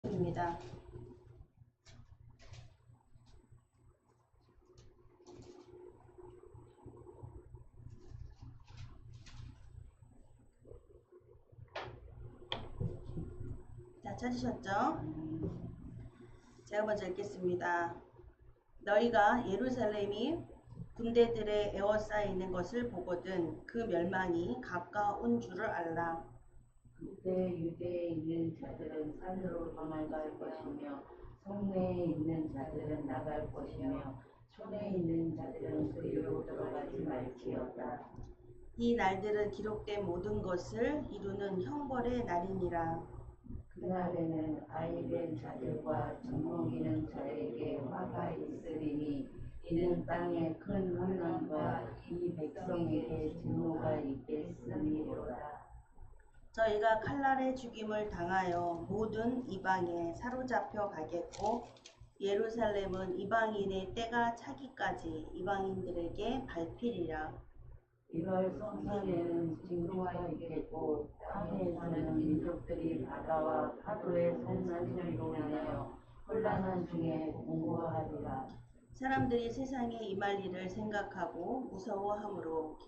입니다. 자, 찾으셨죠? 제가 먼저 읽겠습니다. 너희가 예루살렘이 군대들에 에워싸여 있는 것을 보거든 그 멸망이 가까운 줄을 알라. 그때 유대에 있는 자들은 산으로 도망갈 것이며 성내에 있는 자들은 나갈 것이며 촌에 있는 자들은 그리로 들어가지 말지어다. 이 날들은 기록된 모든 것을 이루는 형벌의 날이니라. 그날에는 아이된 자들과 젖먹이는 자에게 화가 있으리니 이는 땅에 큰 환난과 이 백성에게 진노가 있겠음이로다. 저희가 칼날의 죽임을 당하여 모든 이방에 사로잡혀 가겠고 예루살렘은 이방인의 때가 차기까지 이방인들에게 밟히리라. 이럴 성산에는 징조가 있겠고 땅에 사는 민족들이 바다와 파도의 성난으로 인하여 혼란한 중에 공고하리라. 사람들이 세상에 임할 일을 생각하고 무서워함으로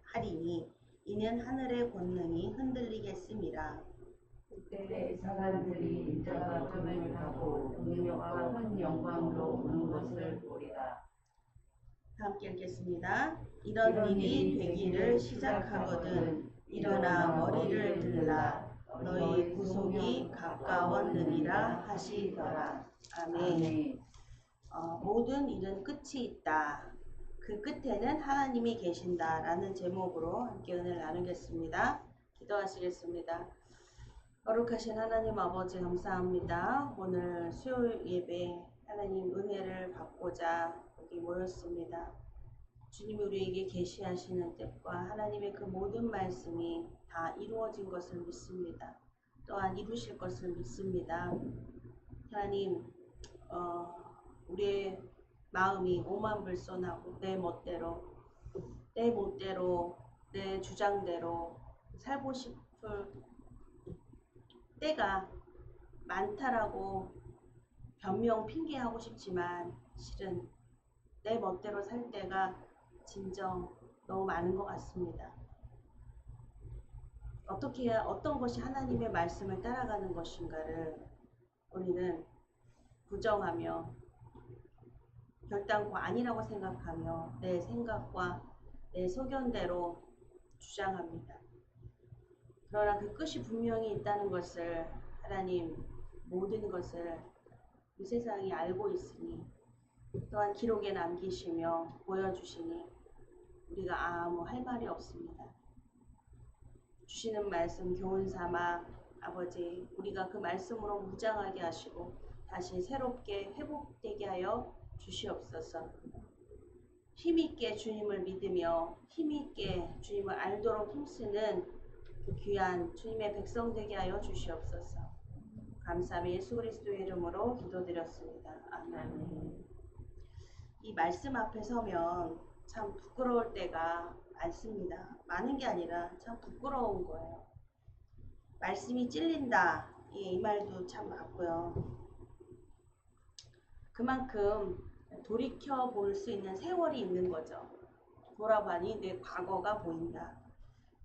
하리니 이는 하늘의 권능이 흔들리겠음이라. 그때 사람들이 인자가 금을 타고 능력과 큰 영광으로 오는 것을 보리라. 함께 읽겠습니다. 이런 일이 되기를 시작하거든 일어나 머리를 들라 너희 구속이 가까웠느니라 하시더라. 아멘. 모든 일은 끝이 있다. 그 끝에는 하나님이 계신다라는 제목으로 함께 은혜를 나누겠습니다. 기도하시겠습니다. 거룩하신 하나님 아버지 감사합니다. 오늘 수요일 예배 하나님 은혜를 받고자 여기 모였습니다. 주님이 우리에게 계시하시는 뜻과 하나님의 그 모든 말씀이 다 이루어진 것을 믿습니다. 또한 이루실 것을 믿습니다. 하나님 우리의 마음이 오만불손하고 내 멋대로 내 주장대로 살고 싶을 때가 많다라고 변명 핑계하고 싶지만 실은 내 멋대로 살 때가 진정 너무 많은 것 같습니다. 어떤 것이 하나님의 말씀을 따라가는 것인가를 우리는 부정하며 결단코 아니라고 생각하며 내 생각과 내 소견대로 주장합니다. 그러나 그 끝이 분명히 있다는 것을 하나님 모든 것을 이 세상이 알고 있으니 또한 기록에 남기시며 보여주시니 우리가 아무 할 말이 없습니다. 주시는 말씀 교훈 삼아 아버지 우리가 그 말씀으로 무장하게 하시고 다시 새롭게 회복되게 하여 주시옵소서. 힘있게 주님을 믿으며 힘있게 주님을 알도록 힘쓰는 귀한 주님의 백성 되게 하여 주시옵소서. 감사함이 예수 그리스도의 이름으로 기도드렸습니다. 아멘. 이 말씀 앞에 서면 참 부끄러울 때가 많습니다. 많은 게 아니라 참 부끄러운 거예요. 말씀이 찔린다. 이 말도 참 맞고요. 그만큼 돌이켜 볼 수 있는 세월이 있는 거죠. 돌아보니 내 과거가 보인다.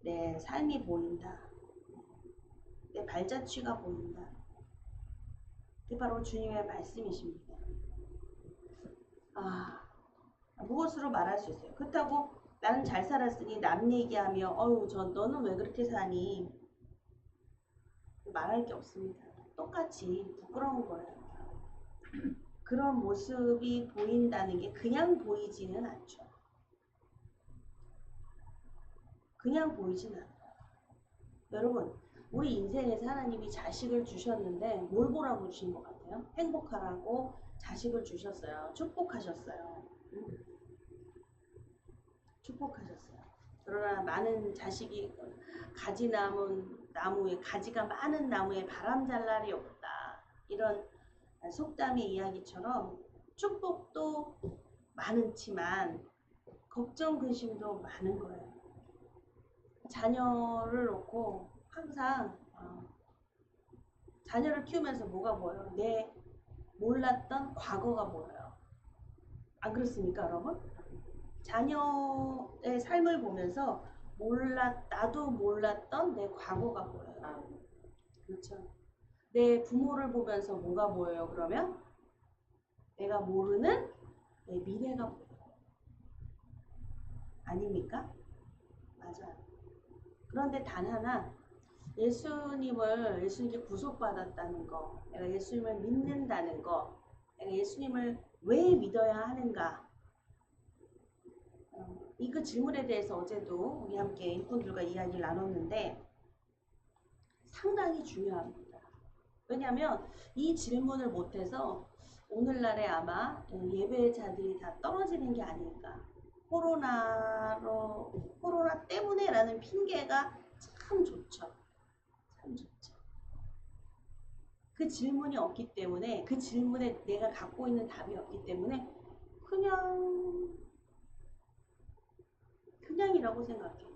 내 삶이 보인다. 내 발자취가 보인다. 그게 바로 주님의 말씀이십니다. 무엇으로 말할 수 있어요? 그렇다고 나는 잘 살았으니 남 얘기하며 어휴 너는 왜 그렇게 사니? 말할 게 없습니다. 똑같이 부끄러운 거예요. 그런 모습이 보인다는 게 그냥 보이지는 않죠. 그냥 보이지는 않아요. 여러분 우리 인생에서 하나님이 자식을 주셨는데 뭘 보라고 주신 것 같아요? 행복하라고 자식을 주셨어요. 축복하셨어요. 축복하셨어요. 그러나 많은 자식이 가지 남은 나무에 가지가 많은 나무에 바람 잘 날이 없다. 이런 속담의 이야기처럼 축복도 많지만 걱정 근심도 많은 거예요. 자녀를 놓고 항상 자녀를 키우면서 뭐가 보여요? 내 몰랐던 과거가 보여요. 안 그렇습니까, 여러분? 자녀의 삶을 보면서 나도 몰랐던 내 과거가 보여요. 아, 그렇죠. 내 부모를 보면서 뭐가 보여요, 그러면? 내가 모르는 내 미래가 보여요. 아닙니까? 맞아요. 그런데 단 하나, 예수님께 구속받았다는 거, 내가 예수님을 믿는다는 거, 내가 예수님을 왜 믿어야 하는가, 이 그 질문에 대해서 어제도 우리 함께 일꾼들과 이야기를 나눴는데 상당히 중요합니다. 왜냐하면 이 질문을 못해서 오늘날에 아마 예배자들이 다 떨어지는 게 아닐까. 코로나 때문에라는 핑계가 참 좋죠. 참 좋죠. 그 질문이 없기 때문에, 그 질문에 내가 갖고 있는 답이 없기 때문에 그냥이라고 생각해.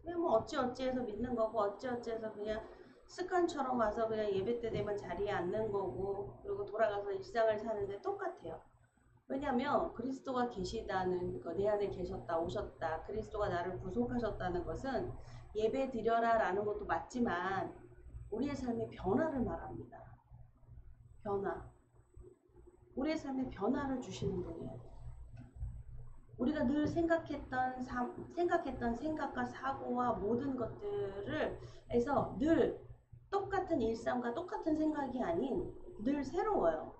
그냥 뭐 어찌어찌해서 믿는 거고, 어찌어찌해서 그냥 습관처럼 와서 그냥 예배 때 되면 자리에 앉는 거고, 그리고 돌아가서 일상을 사는데 똑같아요. 왜냐하면 그리스도가 계시다는 거, 내 안에 계셨다, 오셨다, 그리스도가 나를 구속하셨다는 것은 예배 드려라 라는 것도 맞지만 우리의 삶의 변화를 말합니다. 변화. 우리의 삶의 변화를 주시는 분이에요. 우리가 늘 생각했던 생각과 사고와 모든 것들을 해서 늘 똑같은 일상과 똑같은 생각이 아닌 늘 새로워요.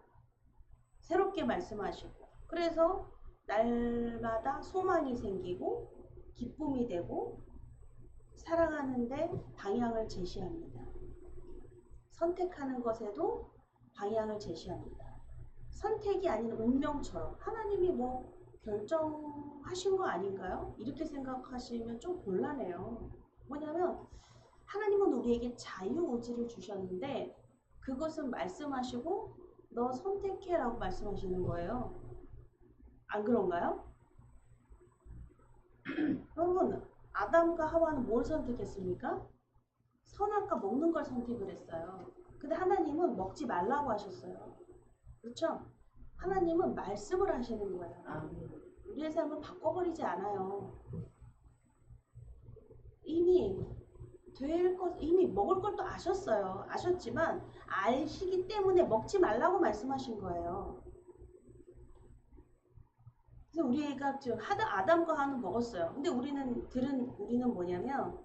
새롭게 말씀하시고, 그래서 날마다 소망이 생기고 기쁨이 되고 살아가는데 방향을 제시합니다. 선택하는 것에도 방향을 제시합니다. 선택이 아닌 운명처럼 하나님이 뭐 결정하신 거 아닌가요? 이렇게 생각하시면 좀 곤란해요. 뭐냐면 하나님은 우리에게 자유의지를 주셨는데 그것은 말씀하시고 너 선택해 라고 말씀하시는 거예요. 안 그런가요? 여러분, 아담과 하와는 뭘 선택했습니까? 선악과 먹는 걸 선택을 했어요. 근데 하나님은 먹지 말라고 하셨어요. 그렇죠? 하나님은 말씀을 하시는 거예요. 우리의 삶을 바꿔버리지 않아요. 이미 먹을 것도 아셨어요. 아셨지만 아시기 때문에 먹지 말라고 말씀하신 거예요. 그래서 우리가 지금 아담과 하와는 먹었어요. 근데 우리는 뭐냐면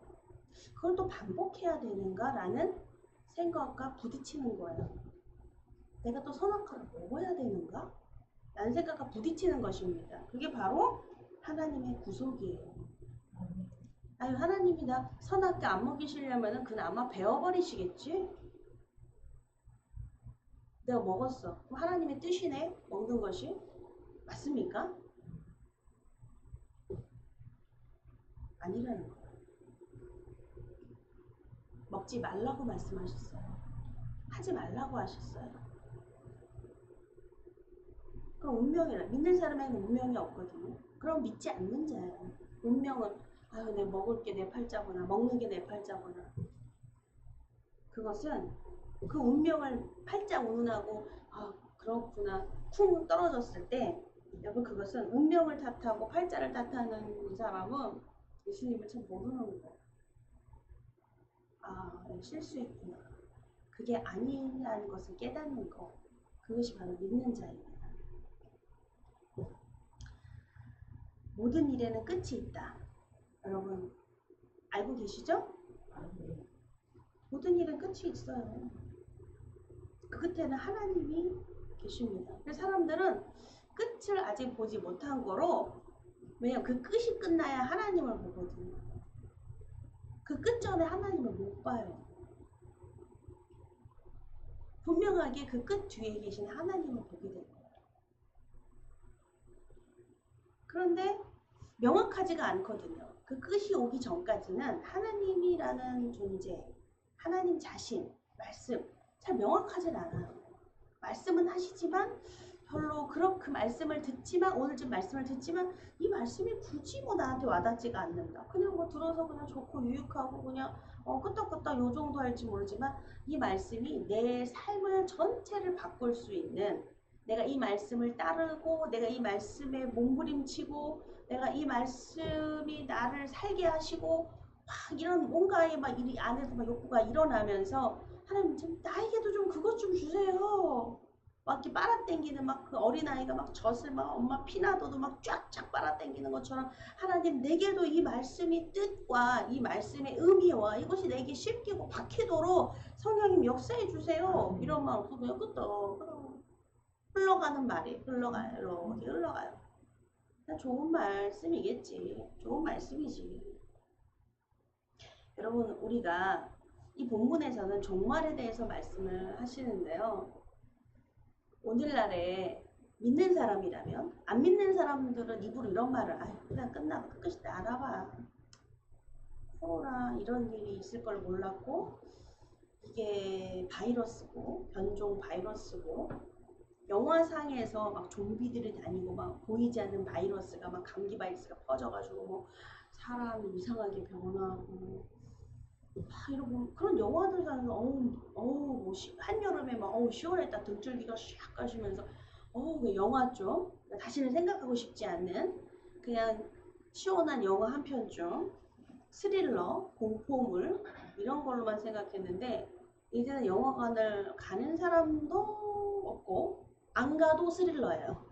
그걸 또 반복해야 되는가라는 생각과 부딪히는 거예요. 내가 또 선악과를 먹어야 되는가? 라는 생각과 부딪히는 것입니다. 그게 바로 하나님의 구속이에요. 아유, 하나님이 나 선악과 안 먹이시려면은 그냥 아마 베어버리시겠지? 내가 먹었어. 그럼 하나님의 뜻이네? 먹는 것이? 맞습니까? 아니라는 거예요. 먹지 말라고 말씀하셨어요. 하지 말라고 하셨어요. 그럼 운명이라 믿는 사람에는 운명이 없거든요. 그럼 믿지 않는 자예요. 운명은 아유 내 먹을 게 내 팔자구나. 먹는 게 내 팔자구나. 그것은 그 운명을 팔자 운운하고 아 그렇구나 쿵 떨어졌을 때 여러분 그것은 운명을 탓하고 팔자를 탓하는 사람은 예수님을 참 모르는 거예요. 아 실수했구나. 그게 아니라는 것을 깨닫는 거. 그것이 바로 믿는 자입니다. 모든 일에는 끝이 있다. 여러분 알고 계시죠? 모든 일은 끝이 있어요. 그 끝에는 하나님이 계십니다. 그래서 사람들은 끝을 아직 보지 못한 거로 왜냐면 그 끝이 끝나야 하나님을 보거든요. 그 끝 전에 하나님을 못 봐요. 분명하게 그 끝 뒤에 계신 하나님을 보게 될 거예요. 그런데 명확하지가 않거든요. 그 끝이 오기 전까지는 하나님이라는 존재, 하나님 자신, 말씀 잘 명확하진 않아요. 말씀은 하시지만 별로 그렇게 말씀을 듣지만 오늘 좀 말씀을 듣지만 이 말씀이 굳이 뭐 나한테 와닿지가 않는다. 그냥 뭐 들어서 그냥 좋고 유익하고 그냥 끄떡끄떡 요 정도 할지 모르지만 이 말씀이 내 삶을 전체를 바꿀 수 있는 내가 이 말씀을 따르고 내가 이 말씀에 몸부림치고 내가 이 말씀이 나를 살게 하시고 막 이런 뭔가에 막 이 안에서 막 욕구가 일어나면서 하나님 좀 나에게도 좀 그것 좀 주세요. 막 이렇게 빨아당기는 막 그 어린아이가 막 젖을 막 엄마 피나도도 막 쫙쫙 빨아당기는 것처럼 하나님 내게도 이 말씀이 뜻과 이 말씀의 의미와 이것이 내게 쉽게 박히도록 성령님 역사해 주세요. 이런 마음 없어 그냥 끄떡 흘러가는 말이 흘러가요. 이렇게 흘러가요. 그냥 좋은 말씀이겠지. 좋은 말씀이지. 여러분 우리가 이 본문에서는 종말에 대해서 말씀을 하시는데요. 오늘날에 믿는 사람이라면 안 믿는 사람들은 입으로 이런 말을 그냥 끝나고 끝끝이 다 알아봐. 코로나 이런 일이 있을 걸 몰랐고 이게 바이러스고 변종 바이러스고 영화상에서 막 좀비들이 다니고 막 보이지 않는 바이러스가 막 감기 바이러스가 퍼져가지고 뭐 사람이 이상하게 변하고 이러고 그런 영화들 사는 뭐 한여름에 막 10월에 딱 등줄기가 샥 가시면서 그 영화 좀 다시는 생각하고 싶지 않는 그냥 시원한 영화 한 편 좀 스릴러 공포물 이런 걸로만 생각했는데 이제는 영화관을 가는 사람도 없고 안 가도 스릴러예요.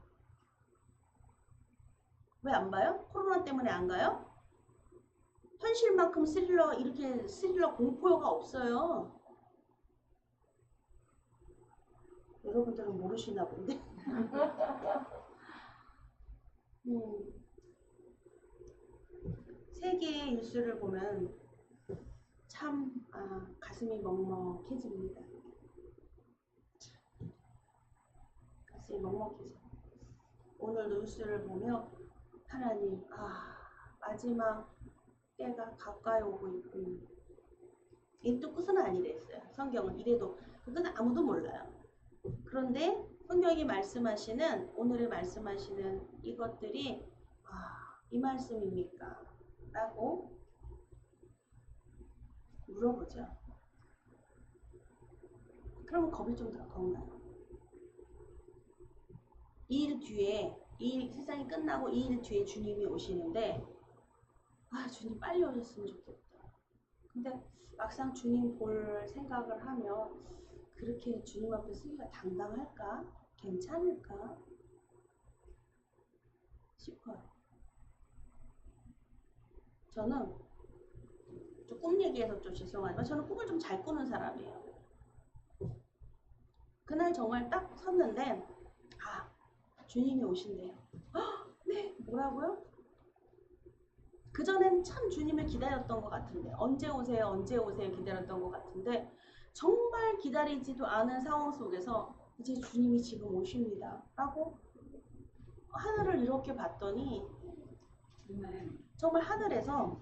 왜 안 봐요? 코로나 때문에 안 가요? 현실만큼 이렇게 스릴러 공포가 없어요. 여러분들은 모르시나 본데. 세계의 뉴스를 보면 참 가슴이 먹먹해집니다. 가슴이 먹먹해져. 오늘 뉴스를 보며 하나님 마지막 때가 가까이 오고 있군요. 이 또 끝은 아니랬어요. 성경은 이래도 그건 아무도 몰라요. 그런데 성경이 말씀하시는 오늘의 말씀하시는 이것들이 이 말씀입니까? 라고 물어보죠. 그러면 겁이 좀 더 나요. 이 일 뒤에 세상이 끝나고 이 일 뒤에 주님이 오시는데 주님 빨리 오셨으면 좋겠다. 근데 막상 주님 볼 생각을 하면 그렇게 주님 앞에 서기가 당당할까? 괜찮을까? 싶어요. 저는 좀 꿈 얘기해서 좀 죄송하지만 저는 꿈을 좀 잘 꾸는 사람이에요. 그날 정말 딱 섰는데 주님이 오신대요. 네, 뭐라고요? 그전엔 참 주님을 기다렸던 것 같은데 언제 오세요 언제 오세요 기다렸던 것 같은데 정말 기다리지도 않은 상황 속에서 이제 주님이 지금 오십니다 라고 하늘을 이렇게 봤더니 정말 하늘에서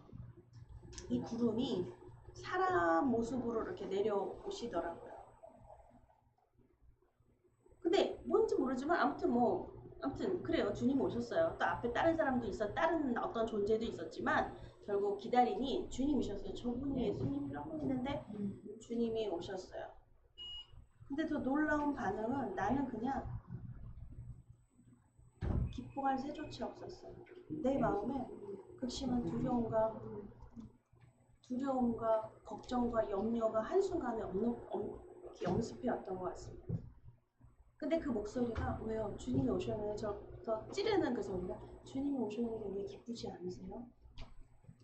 이 구름이 사람 모습으로 이렇게 내려오시더라고요. 근데 뭔지 모르지만 아무튼 그래요. 주님이 오셨어요. 또 앞에 다른 사람도 다른 어떤 존재도 있었지만 결국 기다리니 주님이셨어요. 저분이 예수님이라고 했는데 주님이 오셨어요. 근데 더 놀라운 반응은 나는 그냥 기뻐할 새조차 없었어요. 내 마음에 극심한 두려움과 걱정과 염려가 한순간에 엄습해 왔던 것 같습니다. 근데 그 목소리가 왜요? 주님이 오셨는데 저 찌르는 그 소리가 주님이 오셨는데 왜 기쁘지 않으세요?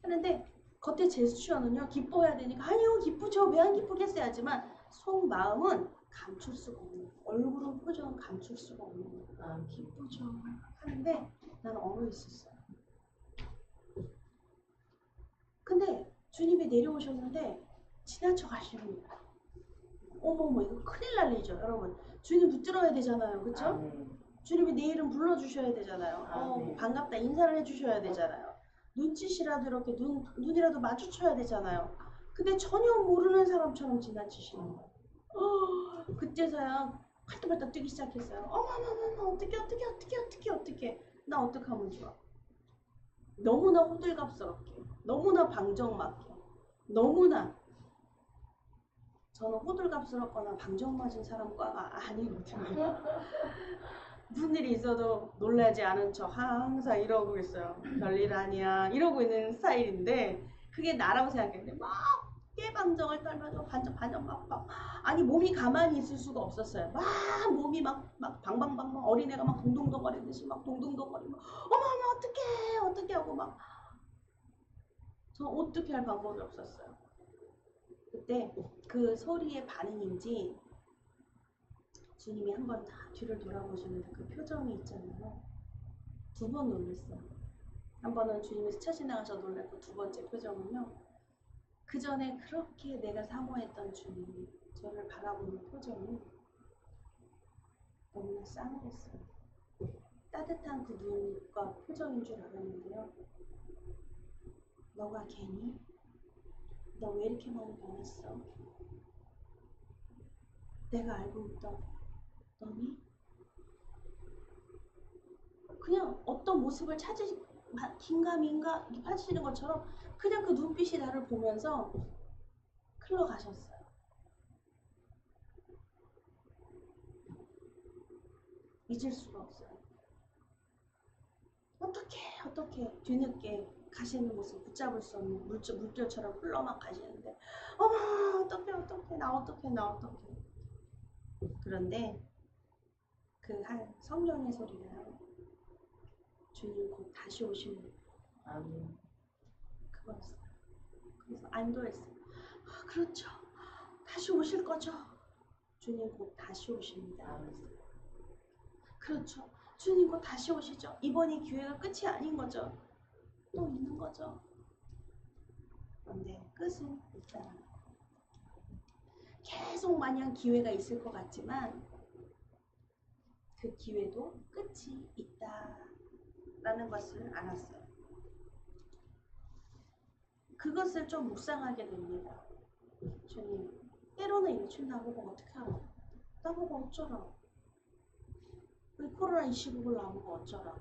하는데 겉에 제스처는요 기뻐해야 되니까 아니요 기쁘죠 왜 안 기쁘겠어요 하지만 속마음은 감출 수가 없는 얼굴은 표정은 감출 수가 없는 기쁘죠 하는데 나는 얼어 있었어요. 근데 주님이 내려오셨는데 지나쳐 가십니다. 어머머 이거 큰일 날 일이죠 여러분. 주님 붙들어야 되잖아요 그쵸? 주님이 내 이름 불러주셔야 되잖아요. 반갑다 인사를 해주셔야 되잖아요. 눈짓이라도 이렇게 눈이라도 마주쳐야 되잖아요. 근데 전혀 모르는 사람처럼 지나치시는 거예요. 그때서야 팔뚝팔뚝 뛰기 시작했어요. 어머머머머 어떻게 나 어떡하면 좋아. 너무나 호들갑스럽게, 너무나 방정맞게, 너무나. 저는 호들갑스럽거나 방정맞은 사람과가 아니거든요. 무슨 일이 있어도 놀라지 않은 척 항상 이러고 있어요. 별일 아니야 이러고 있는 스타일인데 그게 나라고 생각했는데 막 깨방정을 떨면서 반전 막 아니 몸이 가만히 있을 수가 없었어요. 막 몸이 막 방방방방 어린애가 막 동동동거리듯이 막 동동동거리고 어머 어떡해 하고 막 저 어떻게 할 방법이 없었어요. 그때 그 소리의 반응인지 주님이 한번 뒤를 돌아보시는데 그 표정이 있잖아요. 두 번 놀랐어요. 한 번은 주님이 스쳐 지나가셔 놀랐고 두 번째 표정은요. 그 전에 그렇게 내가 사모했던 주님이 저를 바라보는 표정이 너무나 싸늘했어요. 따뜻한 그 눈과 표정인 줄 알았는데요. 너가 걔니? 너 왜 이렇게 많이 변했어? 내가 알고 있던 너니? 그냥 어떤 모습을 찾으시 긴가민가 이렇게 파시는 것처럼 그냥 그 눈빛이 나를 보면서 흘러가셨어요. 잊을 수가 없어요. 어떻게 뒤늦게 가시는 모습 붙잡을 수 없는 물결처럼 흘러막 가시는데 어머 어떡해 나 어떡해. 그런데 그 한 성령의 소리가요. 주님 곧 다시 오시는 그거였어요. 그래서 안도했어요. 아, 그렇죠. 다시 오실 거죠. 주님 곧 다시 오십니다. 그렇죠. 주님 곧 다시 오시죠. 이번이 기회가 끝이 아닌 거죠. 또 있는 거죠. 그런데 끝은 있다. 계속 마냥 기회가 있을 것 같지만 그 기회도 끝이 있다. 라는 것을 알았어요. 그것을 좀 묵상하게 됩니다. 주님, 때로는 이미 나보고 어떻게 알아? 나보고 어쩌라? 우리 코로나 19를 나보고 어쩌라?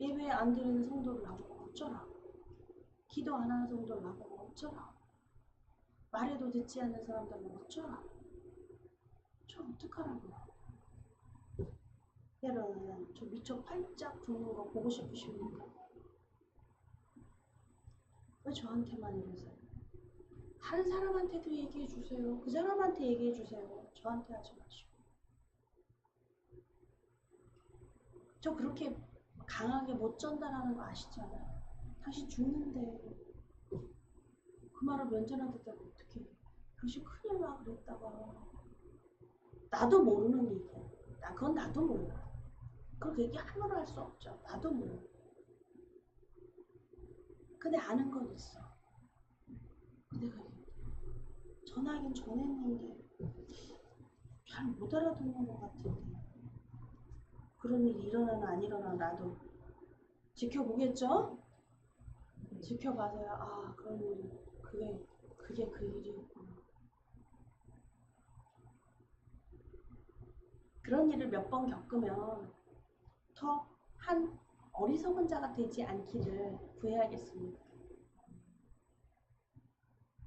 예배 안 드리는 성도를 나보고 어쩌라? 기도 안 하는 성도를 나보고 어쩌라? 말해도 듣지 않는 사람들은 어쩌라? 저 어떡하라고요? 때로는 저 미쳐 팔짝 굽는 거 보고 싶으십니까? 왜 저한테만 이러세요? 다른 사람한테도 얘기해 주세요. 그 사람한테 얘기해 주세요. 저한테 하지 마시고. 저 그렇게 강하게 못 전달하는 거 아시잖아요. 당신 죽는데 그 말을 면전하겠다고 어떻게 해. 당신 큰일 나 그랬다가 나도 모르는 얘기야. 그건 나도 몰라. 그렇게 얘기 함부로 할 수 없죠. 나도 몰라. 근데 아는 건 있어. 내가 전화하긴 전했는데 잘 못 알아듣는 것 같은데 그런 일이 일어나나 안 일어나나 나도 지켜보겠죠? 지켜봐서야 아 그런 일이 그게 그 일이었구나. 그런 일을 몇 번 겪으면 더 한 어리석은 자가 되지 않기를 구해야겠습니다.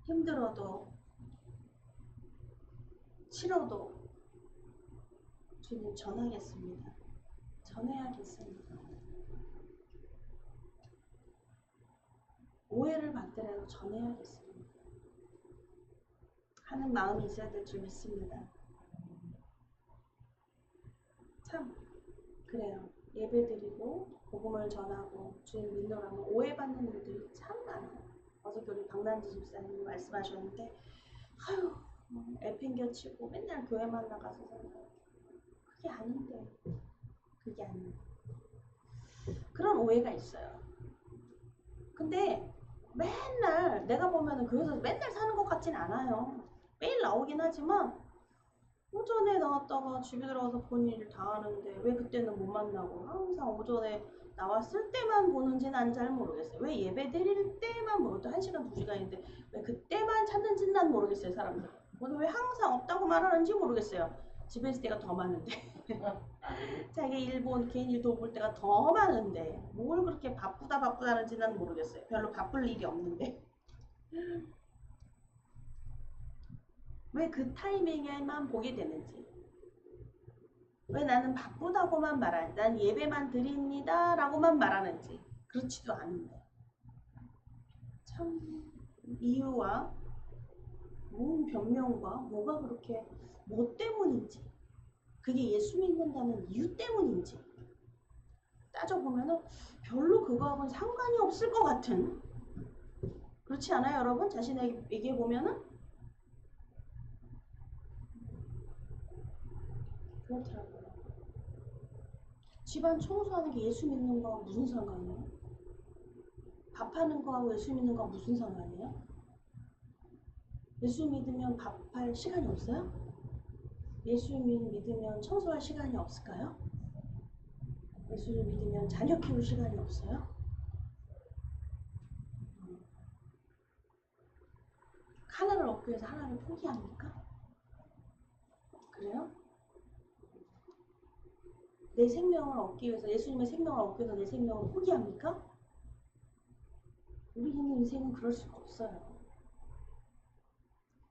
힘들어도 싫어도 주님 전하겠습니다. 전해야겠습니다. 오해를 받더라도 전해야겠습니다. 하는 마음이 있어야 될 줄 믿습니다. 참 그래요. 예배드리고 복음을 전하고 주님 믿노라면 오해받는 일들이 참 많아요. 어저께 우리 박난지 집사님이 말씀하셨는데 아유 애팽겨치고 맨날 교회만 나가서 산다. 그게 아닌데 그런 오해가 있어요. 근데 맨날 내가 보면은 교회에서 맨날 사는 것 같진 않아요. 매일 나오긴 하지만 오전에 나왔다가 집에 들어가서 본 일을 다 하는데 왜 그때는 못 만나고 항상 오전에 나왔을 때만 보는지 난 잘 모르겠어요. 왜 예배 드릴 때만 보고 또 1시간 2시간인데 왜 그때만 찾는지는 난 모르겠어요. 사람들 오늘 왜 항상 없다고 말하는지 모르겠어요. 집에 있을 때가 더 많은데. 자기 일본 괜히 도볼 때가 더 많은데 뭘 그렇게 바쁘다는지 난 모르겠어요. 별로 바쁠 일이 없는데. 왜 그 타이밍에만 보게 되는지. 왜 나는 바쁘다고만 말하는지, 난 예배만 드립니다 라고만 말하는지. 그렇지도 않은데. 참 이유와 뭔 변명과 뭐가 그렇게 뭐 때문인지, 그게 예수 믿는다는 이유 때문인지 따져보면은 별로 그거하고는 상관이 없을 것 같은, 그렇지 않아요 여러분? 자신에게 얘기해보면은 그렇더라고요. 집안 청소하는 게 예수 믿는 거하고 무슨 상관이에요? 밥하는 거하고 예수 믿는 거하고 무슨 상관이에요? 예수 믿으면 밥할 시간이 없어요? 예수 믿으면 청소할 시간이 없을까요? 예수를 믿으면 자녀 키울 시간이 없어요? 하나를 얻기 위해서 하나를 포기합니까? 그래요? 내 생명을 얻기 위해서, 예수님의 생명을 얻기 위해서 내 생명을 포기합니까? 우리 인생은 그럴 수가 없어요.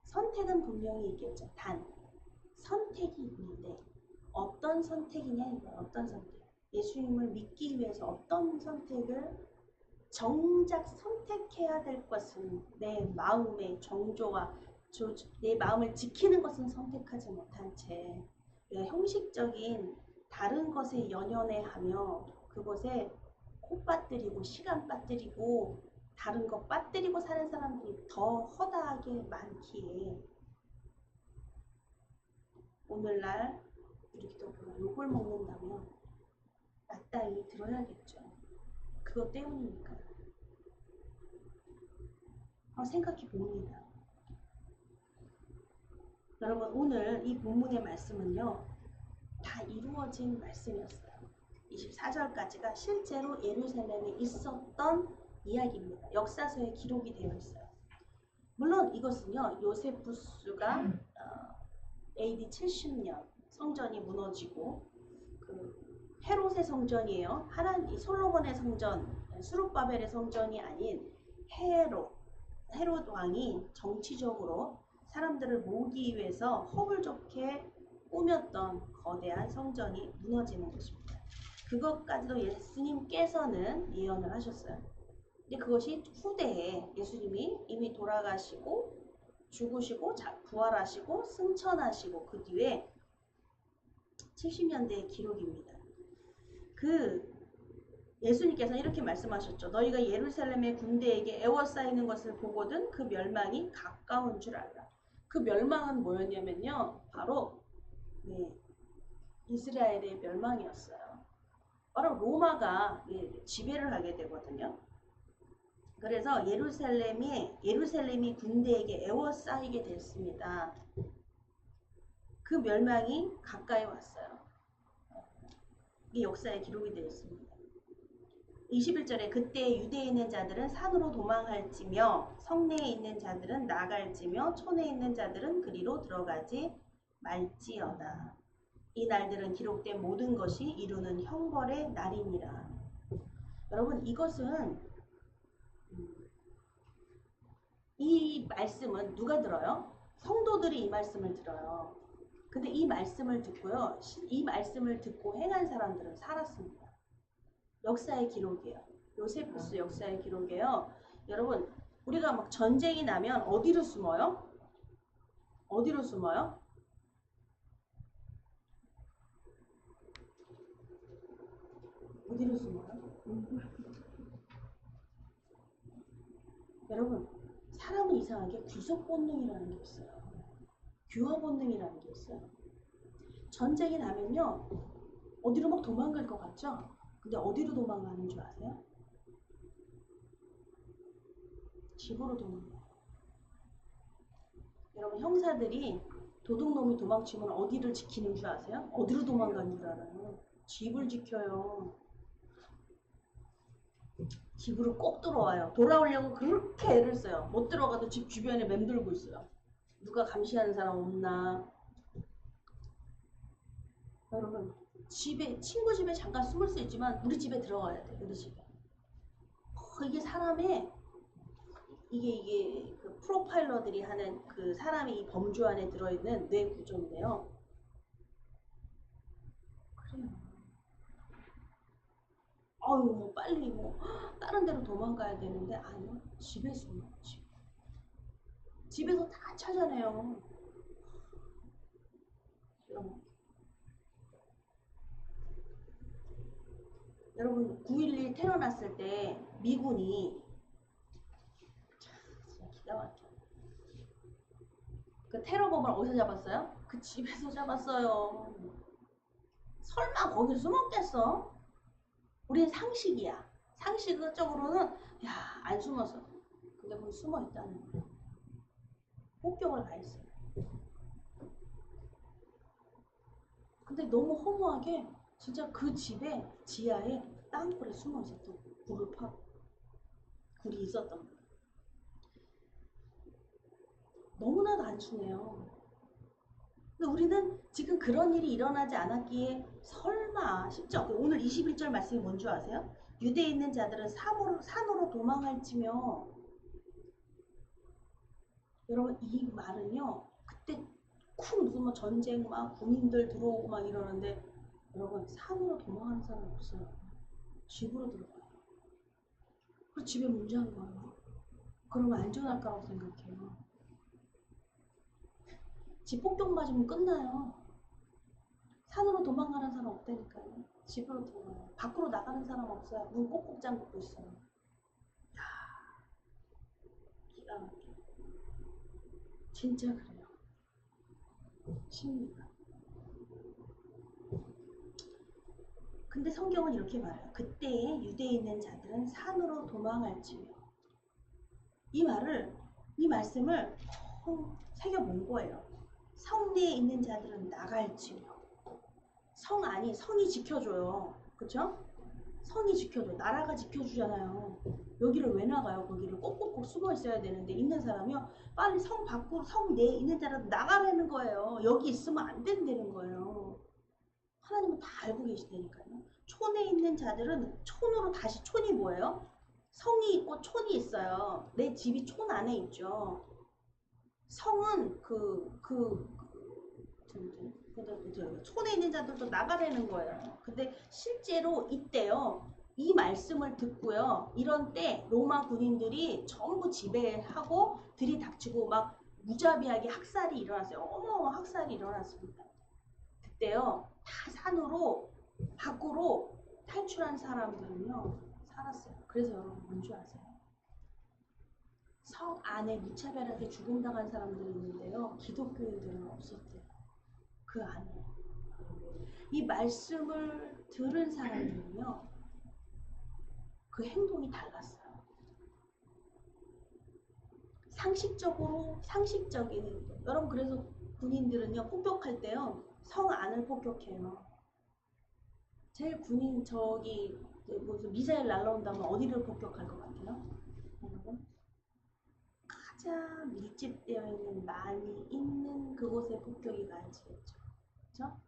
선택은 분명히 있겠죠. 단 선택이 있는데 어떤 선택이냐 이거야. 어떤 선택. 예수님을 믿기 위해서 어떤 선택을 정작 선택해야 될 것은 내 마음의 정조와 내 마음을 지키는 것은 선택하지 못한 채 형식적인 다른 것에 연연해 하며 그것에 코 빠뜨리고 시간 빠뜨리고 다른 것 빠뜨리고 사는 사람들이 더 허다하게 많기에 오늘날 우리 기독교가 욕을 먹는다면 마땅히 들어야겠죠. 그것 때문이니까. 생각해 봅니다. 여러분 오늘 이 본문의 말씀은요. 다 이루어진 말씀이었어요. 24절까지가 실제로 예루살렘에 있었던 이야기입니다. 역사서에 기록이 되어 있어요. 물론 이것은요. 요세푸스가 AD 70년 성전이 무너지고 그 헤롯의 성전이에요. 이 솔로몬의 성전, 수룹바벨의 성전이 아닌 헤롯 왕이 정치적으로 사람들을 모으기 위해서 허물 좋게 꾸몄던 거대한 성전이 무너지는 것입니다. 그것까지도 예수님께서는 예언을 하셨어요. 근데 그것이 후대에 예수님이 이미 돌아가시고 죽으시고 부활하시고 승천하시고 그 뒤에 70년대의 기록입니다. 예수님께서는 이렇게 말씀하셨죠. 너희가 예루살렘의 군대에게 에워싸이는 것을 보거든 그 멸망이 가까운 줄 알라. 그 멸망은 뭐였냐면요. 바로 이스라엘의 멸망이었어요. 바로 로마가 지배를 하게 되거든요. 그래서 예루살렘이 군대에게 에워싸이게 됐습니다. 그 멸망이 가까이 왔어요. 이게 역사에 기록이 되어 있습니다. 21절에 그때 유대에 있는 자들은 산으로 도망할지며 성내에 있는 자들은 나갈지며 촌에 있는 자들은 그리로 들어가지 말지어다. 이 날들은 기록된 모든 것이 이루는 형벌의 날이니라. 여러분 이것은 이 말씀은 누가 들어요? 성도들이 이 말씀을 들어요. 근데 이 말씀을 듣고요. 이 말씀을 듣고 행한 사람들은 살았습니다. 역사의 기록이에요. 요세푸스 역사의 기록이에요. 여러분 우리가 막 전쟁이 나면 어디로 숨어요? 어디로 숨어요? 어디로 숨어요? 여러분 사람은 이상하게 구속 본능이라는 게 있어요. 규화 본능이라는 게 있어요. 전쟁이 나면요. 어디로 막 도망갈 것 같죠? 근데 어디로 도망가는 줄 아세요? 집으로 도망가요. 여러분 형사들이 도둑놈이 도망치면 어디를 지키는 줄 아세요? 어디로 도망가는 줄 알아요? 집을 지켜요. 집으로 꼭 들어와요. 돌아오려고 그렇게 애를 써요. 못 들어가도 집 주변에 맴돌고 있어요. 누가 감시하는 사람 없나? 여러분, 집에, 친구 집에 잠깐 숨을 수 있지만 우리 집에 들어가야 돼. 우리 집에. 이게 사람의, 이게 그 프로파일러들이 하는 그 사람이 이 범주 안에 들어있는 뇌 구조인데요. 그래요. 아유, 뭐 빨리 뭐 다른 데로 도망가야 되는데 아니요. 집에 숨어. 집에서 다 찾아내요. 여러분, 여러분 9.11 테러 났을 때 미군이 진짜 기가 막혀. 그 테러범을 어디서 잡았어요? 그 집에서 잡았어요. 설마 거기 숨었겠어? 우린 상식이야. 상식적으로는 야, 안 숨어서. 근데 거기 숨어 있다는 거야. 폭격을 가했어요. 근데 너무 허무하게 진짜 그 집에 지하에 땅굴에 숨어 있었던 거야. 굴을 파고 굴이 있었던 거야. 너무나 단순해요. 근데 우리는 지금 그런 일이 일어나지 않았기에 설마 싶죠? 오늘 21절 말씀이 뭔지 아세요? 유대에 있는 자들은 산으로 도망할지며. 여러분 이 말은요 그때 쿵 무슨 뭐 전쟁 막 군인들 들어오고 막 이러는데 여러분 산으로 도망하는 사람 없어요. 집으로 들어가요. 그리고 집에 문 잠가요. 그러면 안전할 거라고 생각해요. 집 폭격 맞으면 끝나요. 산으로 도망가는 사람 없다니까요. 집으로 들어가요. 밖으로 나가는 사람 없어요. 문 꼭꼭 잠그고 있어요. 기가 막혀. 진짜 그래요. 심리가. 근데 성경은 이렇게 말해요. 그때에 유대에 있는 자들은 산으로 도망할지며. 이 말씀을 새겨본 거예요. 성내에 있는 자들은 나갈지며. 성 안이, 성이 지켜줘요. 그쵸? 성이 지켜줘. 나라가 지켜주잖아요. 여기를 왜 나가요? 거기를 꼭꼭꼭 숨어 있어야 되는데 있는 사람이요. 빨리 성 밖으로, 성 내에 있는 자라도 나가라는 거예요. 여기 있으면 안 된다는 거예요. 하나님은 다 알고 계시다니까요. 촌에 있는 자들은 촌으로 다시 촌이 뭐예요? 성이 있고 촌이 있어요. 내 집이 촌 안에 있죠. 성은 촌에 있는 자들도 나가라는 거예요. 근데 실제로 이때요. 이 말씀을 듣고요. 이런 때 로마 군인들이 전부 지배하고 들이닥치고 막 무자비하게 학살이 일어났어요. 어마어마한 학살이 일어났습니다. 그때요. 다 산으로 밖으로 탈출한 사람들은요. 살았어요. 그래서 여러분 뭔지 아세요? 성 안에 무차별하게 죽음당한 사람들이 있는데요. 기독교인들은 없었대요. 그 안에. 이 말씀을 들은 사람들은요. 그 행동이 달랐어요. 상식적인 행동. 여러분 그래서 군인들은요. 폭격할 때요. 성 안을 폭격해요. 제일 군인 저기 무슨 미사일 날라온다면 어디를 폭격할 것 같아요? 여러분? 가장 밀집되어 있는 많이 있는 그곳에 폭격이 가해지겠죠. 그죠?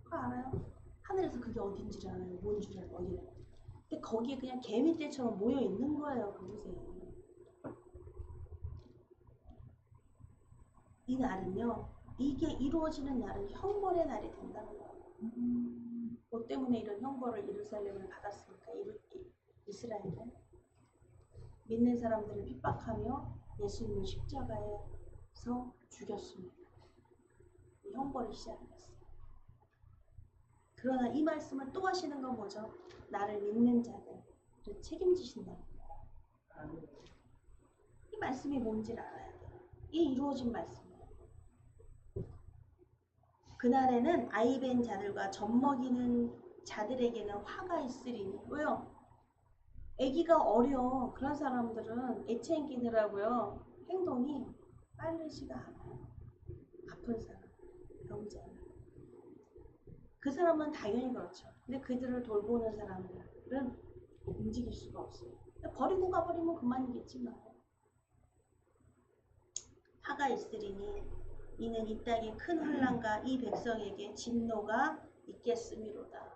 그거 알아요? 하늘에서 그게 어딘지를 알아요. 뭔지를 알아요. 어디를. 근데 거기에 그냥 개미떼처럼 모여 있는 거예요. 그곳에. 이 날은요. 이게 이루어지는 날은 형벌의 날이 된다는 거예요. 뭐 때문에 이런 형벌을 예루살렘을 받았습니까? 이스라엘은 믿는 사람들을 핍박하며 예수님을 십자가에서 죽였습니다. 이 형벌이 시작됐어요. 그러나 이 말씀을 또 하시는 건 뭐죠? 나를 믿는 자들을 책임지신다는 거예요. 이 말씀이 뭔지를 알아야 돼요. 이 이루어진 말씀이에요. 그날에는 아이벤 자들과 젖먹이는 자들에게는 화가 있으리니. 왜요? 아기가 어려. 그런 사람들은 애챙기느라고요. 행동이 빠르지가 않아요. 아픈 사람, 병자. 그 사람은 당연히 그렇죠. 근데 그들을 돌보는 사람들은 움직일 수가 없어요. 버리고 가버리면 그만이겠지만. 하가 있으리니 이는 이 땅의 큰 환난과 이 백성에게 진노가 있겠음이로다.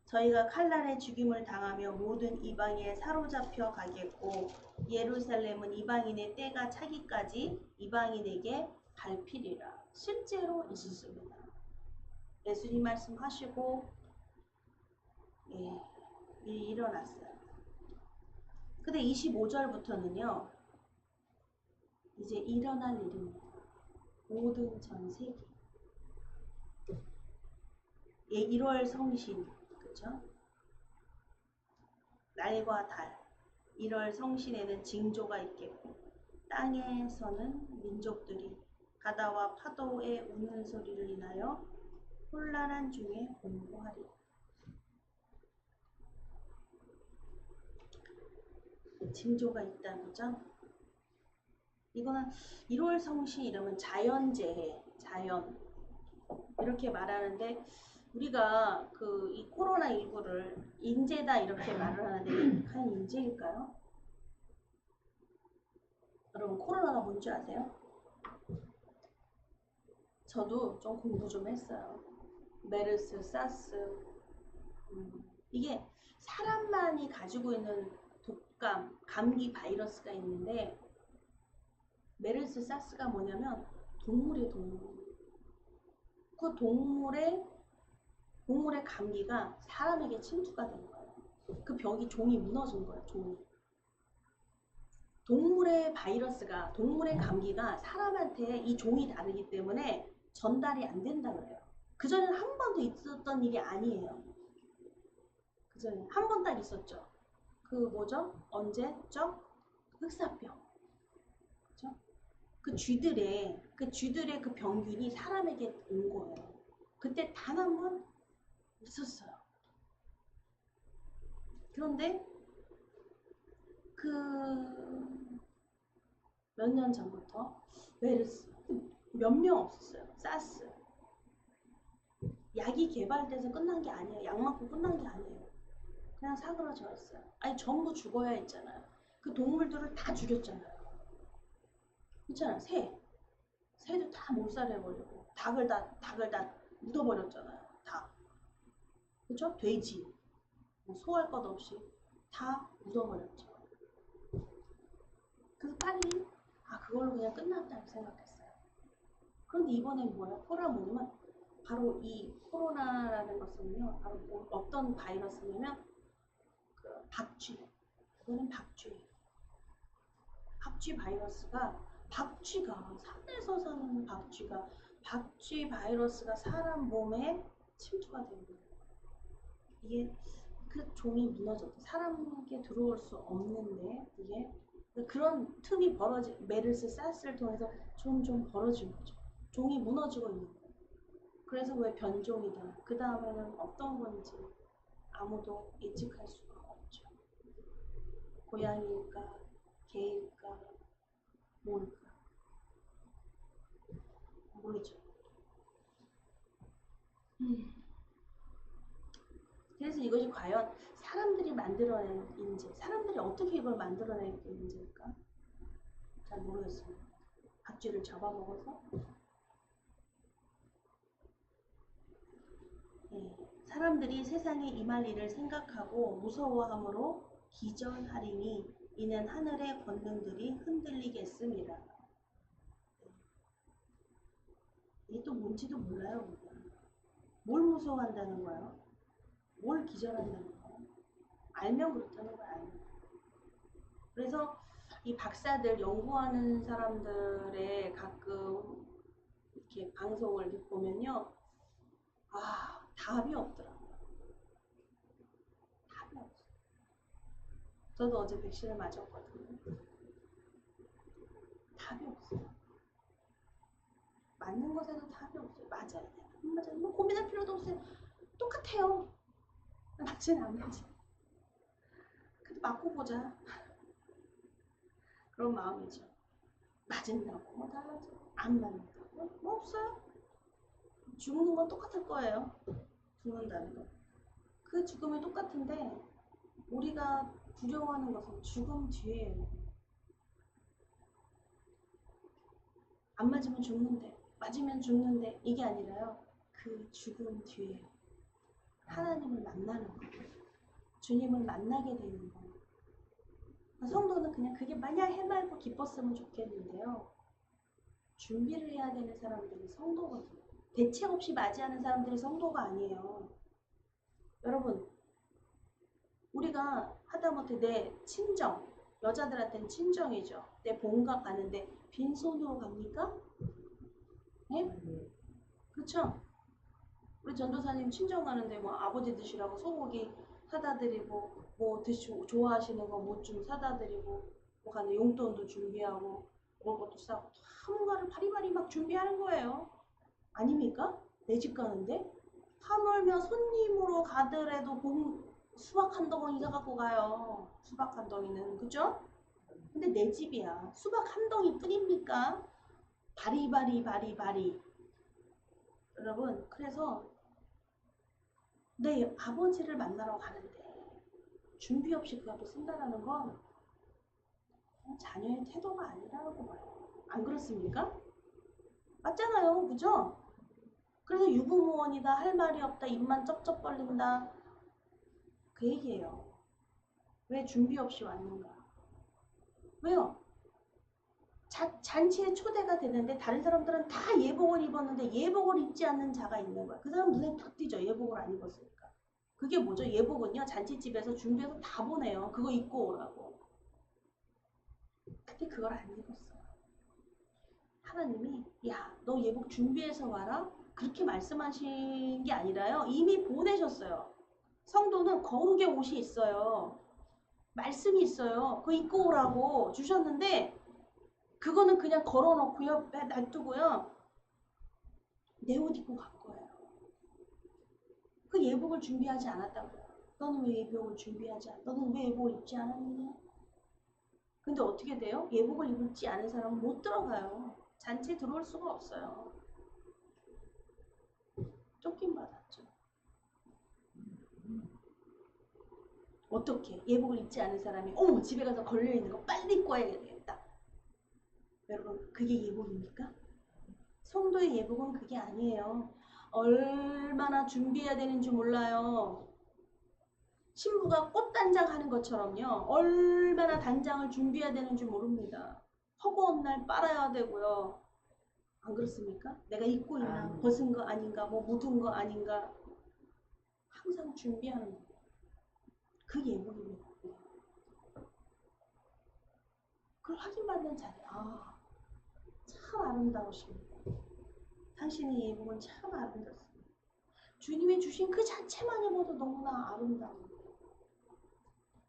저희가 칼날에 죽임을 당하며 모든 이방에 사로잡혀 가겠고 예루살렘은 이방인의 때가 차기까지 이방인에게 밟히리라. 실제로 있었습니다. 예수님 말씀하시고 일어났어요. 근데 25절부터는요. 이제 일어날 일입니다. 모든 전 세계. 1월 성신, 그쵸? 날과 달. 1월 성신에는 징조가 있겠고 땅에서는 민족들이 바다와 파도의 우는 소리를 인하여 혼란한 중에 공고하리. 징조가 있다는 거죠. 이거는 1월 성신 이러면 자연재해, 자연 이렇게 말하는데 우리가 이 코로나19를 인재다 이렇게 말을 하는데 과연 인재일까요? 여러분 코로나가 뭔지 아세요? 저도 좀 공부 좀 했어요. 메르스, 사스 이게 사람만이 가지고 있는 독감, 감기 바이러스가 있는데 메르스, 사스가 뭐냐면 동물의 그 동물의 감기가 사람에게 침투가 된 거예요. 그 병이 종이 무너진 거예요. 종이. 동물의 바이러스가 동물의 감기가 사람한테 이 종이 다르기 때문에 전달이 안 된다 그래요. 그전에는 한 번도 있었던 일이 아니에요. 그전에 한 번 딱 있었죠. 그 뭐죠? 언제죠? 흑사병. 그죠? 그 쥐들의 그 병균이 사람에게 온 거예요. 그때 단 한 번 있었어요. 그런데 몇 년 전부터 메르스 몇 명 없었어요. 사스 약이 개발돼서 끝난 게 아니에요. 약 맞고 끝난 게 아니에요. 그냥 사그라졌어요. 아니 전부 죽어야 했잖아요. 그 동물들을 다 죽였잖아요. 있잖아요. 새도 다 몰살해버리고 닭을 다 묻어버렸잖아요. 다. 그죠? 돼지 소할 것 없이 다 묻어버렸죠. 그래서 빨리 그걸로 그냥 끝났다고 생각했어요. 그런데 이번엔 뭐야? 코로나 뭐냐면 바로 이 코로나라는 것은요. 바로 어떤 바이러스냐면 박쥐. 이거는 박쥐 바이러스가 산에서 사는 박쥐 바이러스가 사람 몸에 침투가 되는 거예요. 이게 그 종이 무너졌대. 사람에게 들어올 수 없는데 이게 그런 틈이 메르스, 사스를 통해서 좀 벌어진 거죠. 종이 무너지고 있는 거예요. 그래서 왜 변종이다. 그 다음에는 어떤 건지 아무도 예측할 수가 없죠. 고양이일까, 개일까, 뭘까 모르죠. 그래서 이것이 과연 사람들이 만들어낸 인재, 사람들이 어떻게 이걸 만들어낸 인재일까? 잘 모르겠습니다. 박쥐를 잡아먹어서 사람들이 세상에 임할 일을 생각하고 무서워함으로 기절하리니 이는 하늘의 권능들이 흔들리겠습니다. 이게 또 뭔지도 몰라요. 우리가. 뭘 무서워한다는 거예요? 뭘 기절한다는 거예요? 알면 그렇다는 거예요. 알면. 그래서 이 박사들 연구하는 사람들의 가끔 이렇게 방송을 보면요. 답이 없더라고요. 답이 없어요. 저도 어제 백신을 맞았거든요. 답이 없어요. 맞는 것에도 답이 없어요. 맞아야 돼요. 안 맞아요. 뭐 고민할 필요도 없어요. 똑같아요. 맞지는 안 맞지. 그래도 맞고 보자. 그런 마음이죠. 맞은다고 뭐 달라져. 안 맞는다고 뭐 없어요. 죽는 건 똑같을 거예요. 죽는다는 거. 그 죽음이 똑같은데 우리가 두려워하는 것은 죽음 뒤에요. 안 맞으면 죽는데, 맞으면 죽는데, 이게 아니라요. 그 죽음 뒤에 하나님을 만나는 거예요. 주님을 만나게 되는 거예요. 성도는 그냥 그게 마냥 해맑고 기뻤으면 좋겠는데요. 준비를 해야 되는 사람들이 성도거든요. 대책 없이 맞이하는 사람들이 성도가 아니에요. 여러분, 우리가 하다못해 내 친정, 여자들한테는 친정이죠. 내 본가 가는데 빈손으로 갑니까? 네? 그렇죠? 우리 전도사님 친정 가는데 뭐 아버지 드시라고 소고기 사다 드리고 뭐 드시고 좋아하시는 거 뭐 좀 사다 드리고 뭐 가는 용돈도 준비하고 먹을 것도 싸고 다 뭔가를 바리바리 막 준비하는 거예요. 아닙니까? 내 집 가는데 하물며 손님으로 가더라도 수박 한 덩이 사갖고 가요. 수박 한 덩이는 그죠? 근데 내 집이야. 수박 한 덩이 뿐입니까? 바리바리 바리바리. 여러분 그래서 내 아버지를 만나러 가는데 준비 없이 그 앞에 쓴다는 건 자녀의 태도가 아니라고 봐요. 안 그렇습니까? 맞잖아요. 그죠? 그래서 유부모원이다, 할 말이 없다, 입만 쩍쩍 벌린다. 그 얘기예요. 왜 준비 없이 왔는가? 왜요? 잔치에 초대가 되는데 다른 사람들은 다 예복을 입었는데 예복을 입지 않는 자가 있는 거야. 그 사람 눈에 탁 띄죠. 예복을 안 입었으니까. 그게 뭐죠? 예복은요. 잔치집에서 준비해서 다 보내요. 그거 입고 오라고. 근데 그걸 안 입었어. 하나님이 야, 너 예복 준비해서 와라. 그렇게 말씀하신 게 아니라요. 이미 보내셨어요. 성도는 거룩의 옷이 있어요. 말씀이 있어요. 그거 입고 오라고 주셨는데 그거는 그냥 걸어놓고요. 놔두고요. 내 옷 입고 간 거예요. 그 예복을 준비하지 않았다고요. 너는 왜 예복을 준비하지 않아? 너는 왜 예복을 입지 않았느냐? 근데 어떻게 돼요? 예복을 입지 않은 사람은 못 들어가요. 잔치에 들어올 수가 없어요. 쫓김 받았죠. 어떻게? 예복을 입지 않은 사람이 어머 집에 가서 걸려있는 거 빨리 입고 와야 되겠다. 여러분 그게 예복입니까? 성도의 예복은 그게 아니에요. 얼마나 준비해야 되는지 몰라요. 신부가 꽃단장 하는 것처럼요. 얼마나 단장을 준비해야 되는지 모릅니다. 허구한 날 빨아야 되고요. 안 그렇습니까? 내가 입고 있나? 벗은 거 아닌가? 뭐 묻은 거 아닌가? 항상 준비하는 거예요. 그 예복입니다. 그걸 확인받는 자리. 아, 참 아름다우십니다. 당신의 예복은 참 아름답습니다. 주님이 주신 그 자체만이 모두 너무나 아름다운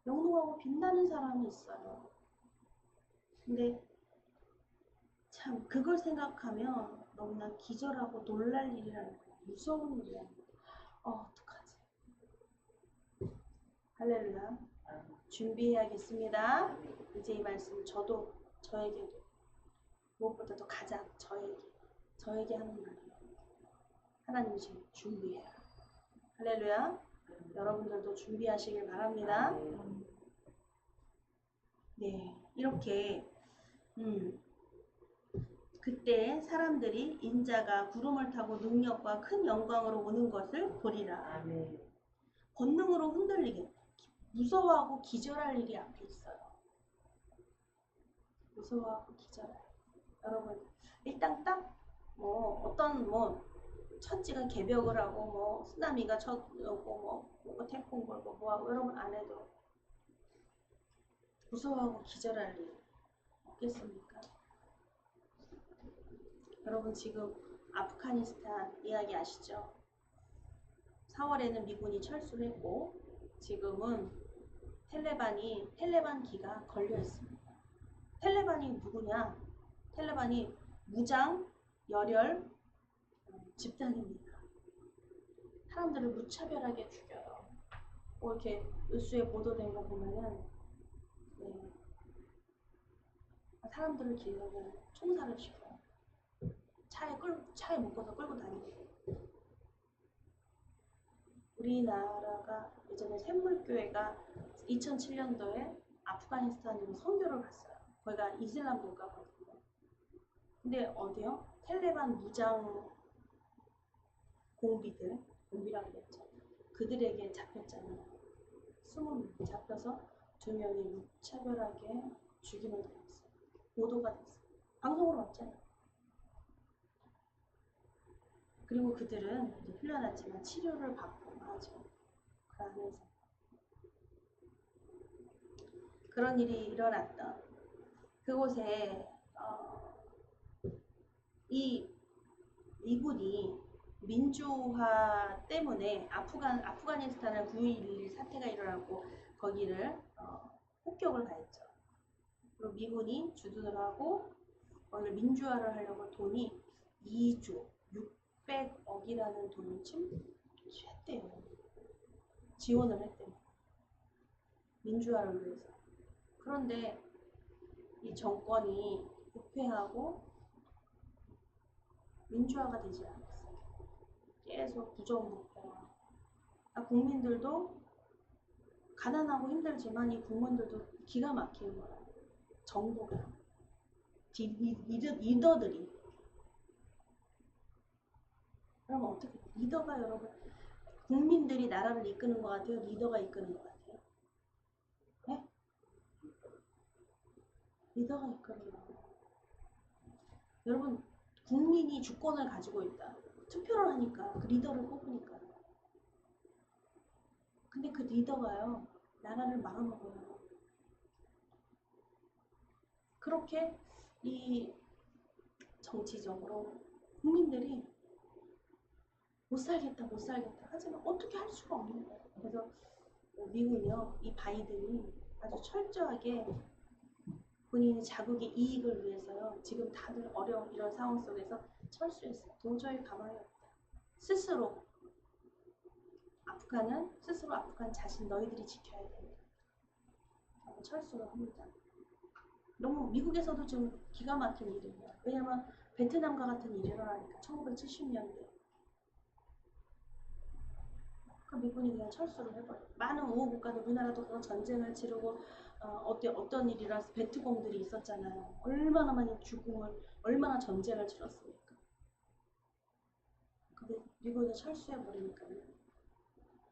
영롱하고 빛나는 사람이 있어요. 근데 참 그걸 생각하면 너무나 기절하고 놀랄 일이라는 거예요. 무서운 일이라는 거예요. 어떡하지? 할렐루야. 준비해야겠습니다. 이제 이 말씀 저에게도 무엇보다도 가장 저에게 하는 말이에요. 하나님이 지금 준비해라. 할렐루야. 여러분들도 준비하시길 바랍니다. 네, 이렇게 그때 사람들이 인자가 구름을 타고 능력과 큰 영광으로 오는 것을 보리라. 권능으로 흔들리게 무서워하고 기절할 일이 앞에 있어요. 무서워하고 기절할. 여러분 일단 딱 뭐 어떤 뭐 천지가 개벽을 하고 뭐 쓰나미가 쳐오고 뭐 태풍 불고 뭐하고 여러분 안 해도 무서워하고 기절할 일 없겠습니까? 여러분 지금 아프가니스탄 이야기 아시죠? 4월에는 미군이 철수를 했고 지금은 텔레반 기가 걸려 있습니다. 텔레반이 누구냐? 텔레반이 무장, 열혈, 집단입니다. 사람들을 무차별하게 죽여요. 뭐 이렇게 뉴스에 보도된 거 보면은 네. 사람들을 길러면 총살을 시켜요. 차에 묶어서 끌고 다니고. 우리나라가 예전에 샘물교회가 2007년도에 아프가니스탄으로 선교를 갔어요. 거기가 이슬람 국가거든요. 근데 어디요? 텔레반 무장 공비라 그랬죠. 그들에게 잡혔잖아요. 20명 잡혀서 2명이 무차별하게 죽임을 당했어요. 보도가 됐어요. 방송으로 왔잖아요. 그리고 그들은 이제 풀려났지만 치료를 받고 하죠. 그 안에서 그런 일이 일어났던 그곳에 이 미군이 민주화 때문에 아프가니스탄을 9.11 사태가 일어났고 거기를 폭격을 가했죠. 그리고 미군이 주둔을 하고 거기를 민주화를 하려고 돈이 2조 600억이라는 돈을 했대요. 지원을 했대요. 민주화를 위해서. 그런데 이 정권이 부패하고 민주화가 되지 않았어요. 계속 부정부패와 국민들도 가난하고 힘들지만 이 국민들도 기가 막히는 거야. 정부가 리더들이 그럼 어떻게 리더가 여러분 국민들이 나라를 이끄는 것 같아요? 리더가 이끄는 것 같아요? 네? 리더가 이끄는 것 같아요. 여러분 국민이 주권을 가지고 있다. 투표를 하니까 그 리더를 뽑으니까. 근데 그 리더가요 나라를 말아먹어요. 그렇게 이 정치적으로 국민들이 못 살겠다 하지만 어떻게 할 수가 없는 거예요. 그래서 미국은요 이 바이든이 아주 철저하게 본인의 자국의 이익을 위해서요 지금 다들 어려운 이런 상황 속에서 철수했어요. 도저히 가망이 없다. 스스로 아프간 자신 너희들이 지켜야 된다. 철수를 합니다. 너무 미국에서도 좀 기가 막힌 일이에요. 왜냐면 베트남과 같은 일이 일어나니까 1970년대 그 미군이 그냥 철수를 해버려요. 많은 우호 국가들 우리나라도 그런 전쟁을 치르고 어떤 일이라서 베트공들이 있었잖아요. 얼마나 많이 죽음을 얼마나 전쟁을 치렀습니까. 근데 미군이 철수해버리니까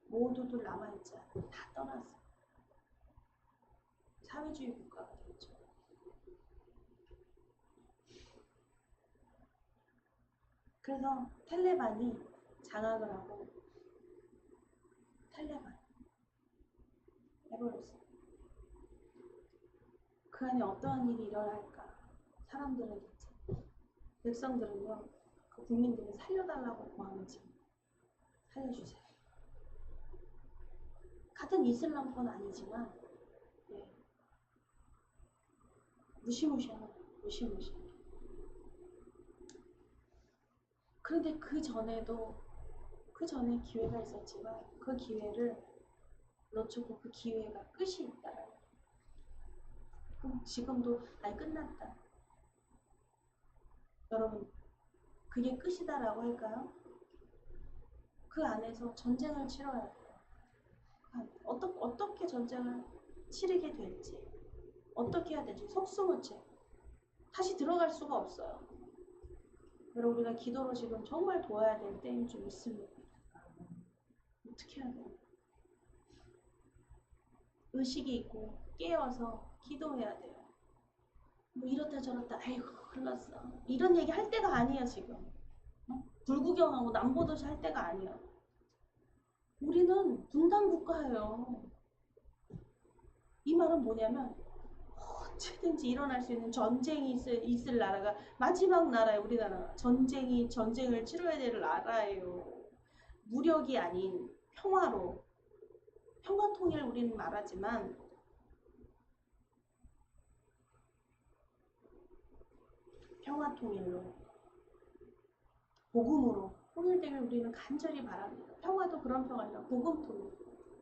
모두들 남아있지 않아요. 다 떠났어요. 사회주의 국가가 됐죠. 그래서 텔레반이 장악을 하고 텔레반 해버렸어요. 그 안에 어떠한 일이 일어날까? 사람들에겠지. 백성들은요, 그 국민들을 살려달라고 구하는지 살려주세요. 같은 이슬람권 아니지만 네. 무시무시하고 무시무시. 그런데 그 전에 기회가 있었지만 그 기회를 놓쳤고 그 기회가 끝이 있다라는 그럼 지금도 아니 끝났다. 여러분 그게 끝이다라고 할까요? 그 안에서 전쟁을 치러야 돼요. 어떻게 전쟁을 치르게 될지 어떻게 해야 될지 속수무책 다시 들어갈 수가 없어요. 여러분 우리가 기도로 지금 정말 도와야 될 때인 줄 믿습니다. 어떻게 해야 돼요? 의식이 있고 깨어서 기도해야 돼요. 뭐 이렇다 저렇다 아이고 흘렀어 이런 얘기 할 때가 아니에요 지금. 불구경하고 남보듯이 할 때가 아니에요. 우리는 분단 국가예요. 이 말은 뭐냐면 언제든지 일어날 수 있는 전쟁이 있을 나라가 마지막 나라예요. 우리나라가 전쟁을 치러야 될 나라예요. 무력이 아닌 평화로 평화 통일 우리는 말하지만 평화 통일로 복음으로 통일되길 우리는 간절히 바랍니다. 평화도 그런 평화 아니라 복음 통일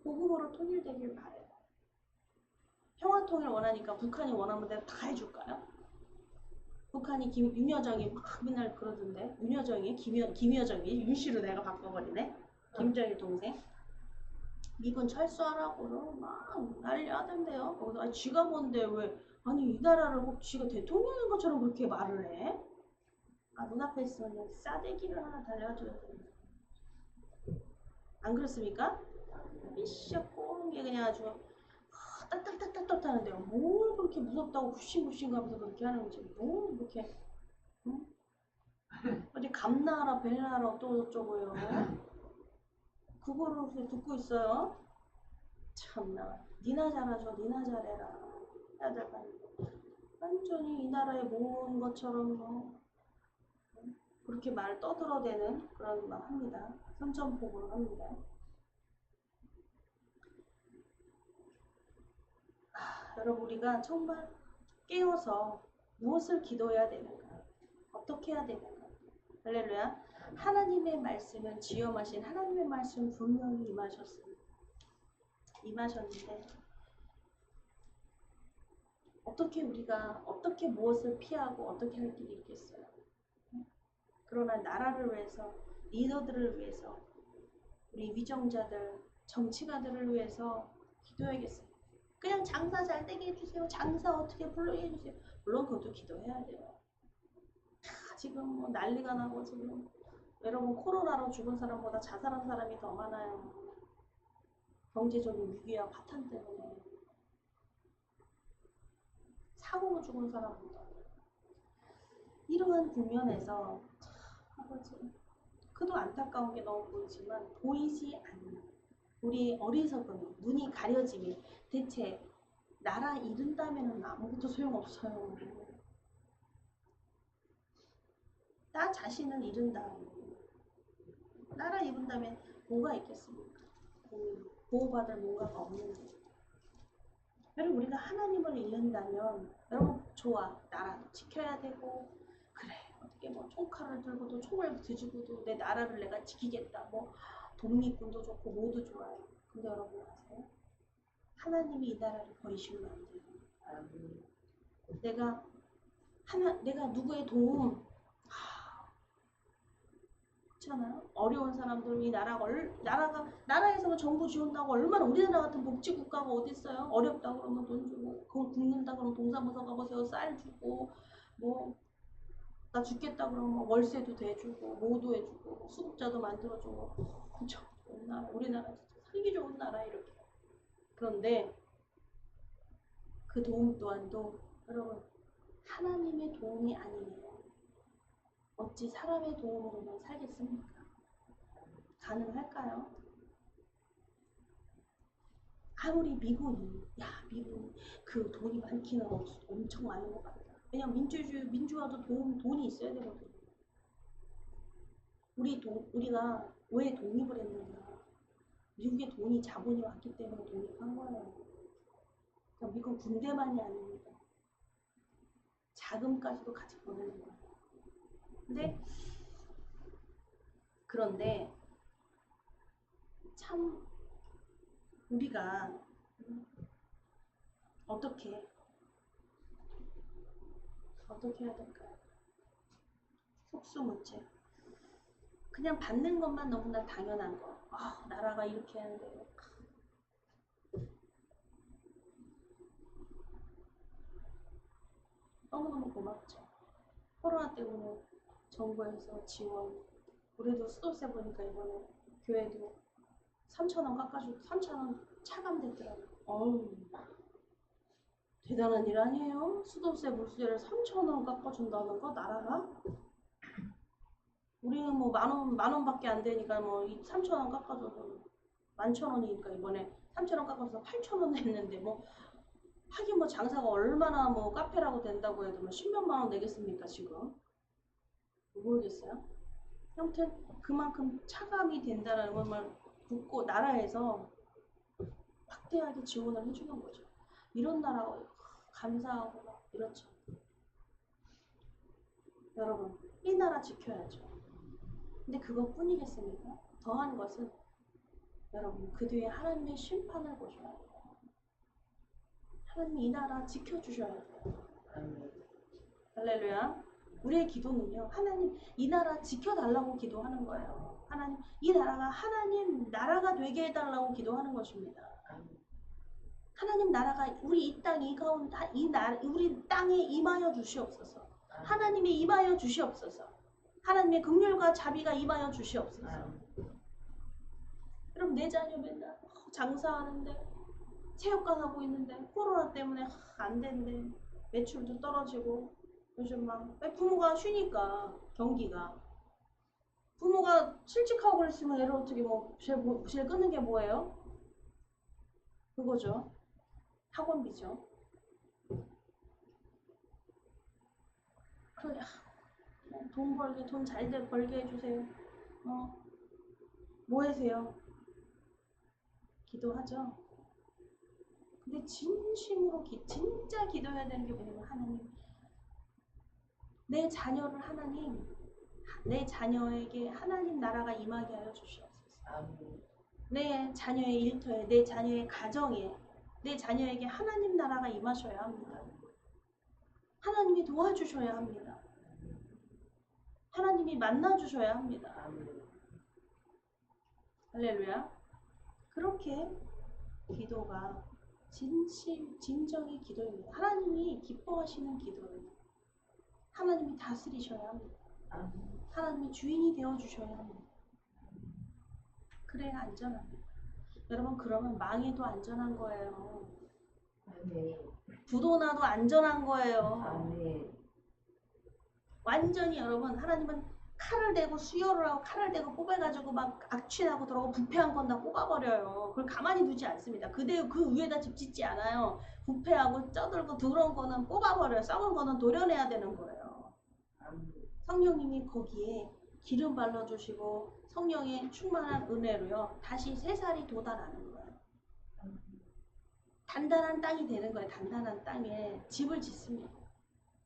복음으로 통일되길 바래요. 평화 통일 원하니까 북한이 원하는 대로 다 해줄까요? 북한이 윤여정이 막 맨날 그러던데 김여정이 윤씨로 내가 바꿔버리네. 김정일 동생 미군 철수하라고 막 난리 하던데요. 거기서 쥐가 뭔데 왜 아니 이 나라를 꼭 쥐가 대통령인 것처럼 그렇게 말을 해? 아, 눈앞에 있으면 싸대기를 하나 달려줘야 됩니다. 안 그렇습니까? 이씨 꼬는 게 그냥 아주 딱딱딱딱딱 하는데요. 뭘 그렇게 무섭다고 굽신굽신 가면서 그렇게 하는지 뭘 그렇게 응? 어디 감나라 벨나라 어쩌고저쩌고요. 그거를 그렇게 듣고 있어요. 참나 니나 잘하죠. 니나 잘해라 해야 될 거 아니에요. 완전히 이 나라에 모은 것처럼 뭐 그렇게 말 떠들어대는 그런 막 합니다. 선전포고를 합니다. 여러분 우리가 정말 깨어서 무엇을 기도해야 되는가? 어떻게 해야 되는가? 할렐루야. 하나님의 말씀은 지엄하신 하나님의 말씀 분명히 임하셨습니다. 임하셨는데 어떻게 우리가 어떻게 무엇을 피하고 어떻게 할 길이 있겠어요? 그러나 나라를 위해서 리더들을 위해서 우리 위정자들 정치가들을 위해서 기도해야겠어요. 그냥 장사 잘 되게 해주세요. 장사 어떻게 불러게 해주세요. 물론 그것도 기도해야 돼요. 지금 뭐 난리가 나고 지금 여러분 코로나로 죽은 사람보다 자살한 사람이 더 많아요. 경제적인 위기와 파탄 때문에 사고로 죽은 사람보다. 이러한 국면에서 참 아버지 그도 안타까운 게 너무 보이지만 보이지 않는 우리 어리석음이 눈이 가려짐이 대체 나라 잃은다면 아무것도 소용없어요. 나 자신을 잃은다. 나라 잃은다면 뭐가 있겠습니까? 보호받을 뭔가가 없는데. 여러분 우리가 하나님을 잃는다면 여러분 좋아. 나라도 지켜야 되고 그래 어떻게 뭐 총칼을 들고도 총을 뒤지고도 내 나라를 내가 지키겠다. 뭐 독립군도 좋고 모두 좋아요. 근데 여러분 아세요? 하나님이 이 나라를 버리시면 안 돼요. 내가 누구의 도움 그렇잖아요. 어려운 사람들 이 나라에서 정부 지원나고 얼마나 우리나라 같은 복지국가가 어디 있어요? 어렵다 그러면 돈 주고 그걸 굶는다 그러면 동사무소 가보세요. 쌀 주고 뭐 나 죽겠다 그러면 월세도 대주고 뭐도 해주고 수급자도 만들어주고 그쵸? 좋은 나라 우리나라 진짜 살기 좋은 나라 이렇게. 그런데 그 도움 또한도 여러분 하나님의 도움이 아니네요. 어찌 사람의 도움으로만 살겠습니까? 가능할까요? 아무리 미국이 미국 그 돈이 많기는 엄청 많은 것 같다. 왜냐면 민주화도 돈이 있어야 되거든요. 우리가 왜 독립을 했는가? 미국의 돈이 자본이 왔기 때문에 독립한 거예요. 그러니까 미국 군대만이 아닙니다. 자금까지도 같이 보내는 거예요. 그런데 참 우리가 어떻게 해야 될까요? 속수무책. 그냥 받는 것만 너무나 당연한 거. 나라가 이렇게 하는데 너무너무 고맙죠. 코로나 때문에 정부에서 지원. 우리도 수도세 보니까 이번에 교회도 3,000원 깎아주고 3,000원 차감됐더라고요. 어우 대단한 일 아니에요? 수도세 물세를 3,000원 깎아준다는 거 나라가? 우리는 뭐 만 원밖에 안 되니까 뭐 3,000원 깎아줘도 11,000원이니까 이번에 3,000원 깎아줘서 8,000원 냈는데 뭐 하긴 뭐 장사가 얼마나 뭐 카페라고 된다고 해도 뭐 10몇만 원 내겠습니까 지금? 모르겠어요. 아무튼 그만큼 차감이 된다는 말 듣고 나라에서 막대하게 지원을 해주는 거죠. 이런 나라가 감사하고 막 이렇죠. 여러분 이 나라 지켜야죠. 근데 그것뿐이겠습니까? 더한 것은 여러분 그 뒤에 하나님의 심판을 보셔야 돼요. 하나님 이 나라 지켜주셔야 돼요. 할렐루야. 우리의 기도는요. 하나님 이 나라 지켜달라고 기도하는 거예요. 하나님 이 나라가 하나님 나라가 되게 해달라고 기도하는 것입니다. 하나님 나라가 우리 이 땅 이 가운데 우리 땅에 임하여 주시옵소서. 하나님이 임하여 주시옵소서. 하나님의 긍휼과 자비가 임하여 주시옵소서. 아멘. 여러분 내 자녀 맨날 장사하는데 체육관 하고 있는데 코로나 때문에 안 된대. 매출도 떨어지고 요즘 막 부모가 쉬니까 경기가 부모가 실직하고 그랬으면 애를 어떻게 뭐 제일 끊는 게 뭐예요? 그거죠. 학원비죠. 그래, 돈 벌게 돈 잘 벌게 해주세요. 뭐 하세요? 기도하죠. 근데 진심으로 진짜 기도해야 되는 게 뭐냐면 하나님 내 자녀를 하나님 내 자녀에게 하나님 나라가 임하게 하여 주시옵소서. 아멘. 내 자녀의 일터에 내 자녀의 가정에 내 자녀에게 하나님 나라가 임하셔야 합니다. 하나님이 도와주셔야 합니다. 하나님이 만나주셔야 합니다. 아멘. 할렐루야. 그렇게 기도가 진정의 기도입니다. 하나님이 기뻐하시는 기도예요. 하나님이 다스리셔야 합니다. 아멘. 하나님이 주인이 되어주셔야 합니다. 그래야 안전합니다. 여러분 그러면 망해도 안전한 거예요. 아멘. 부도 나도 안전한 거예요. 아멘. 완전히 여러분 하나님은 칼을 대고 수혈을 하고 칼을 대고 뽑아가지고 막 악취나고 들어가고 부패한 건 다 뽑아버려요. 그걸 가만히 두지 않습니다. 그 위에다 집 짓지 않아요. 부패하고 쪄들고 더러운 거는 뽑아버려요. 썩은 거는 도려내야 되는 거예요. 성령님이 거기에 기름 발라주시고 성령의 충만한 은혜로요. 다시 새살이 돋아나는 거예요. 단단한 땅이 되는 거예요. 단단한 땅에 집을 짓습니다.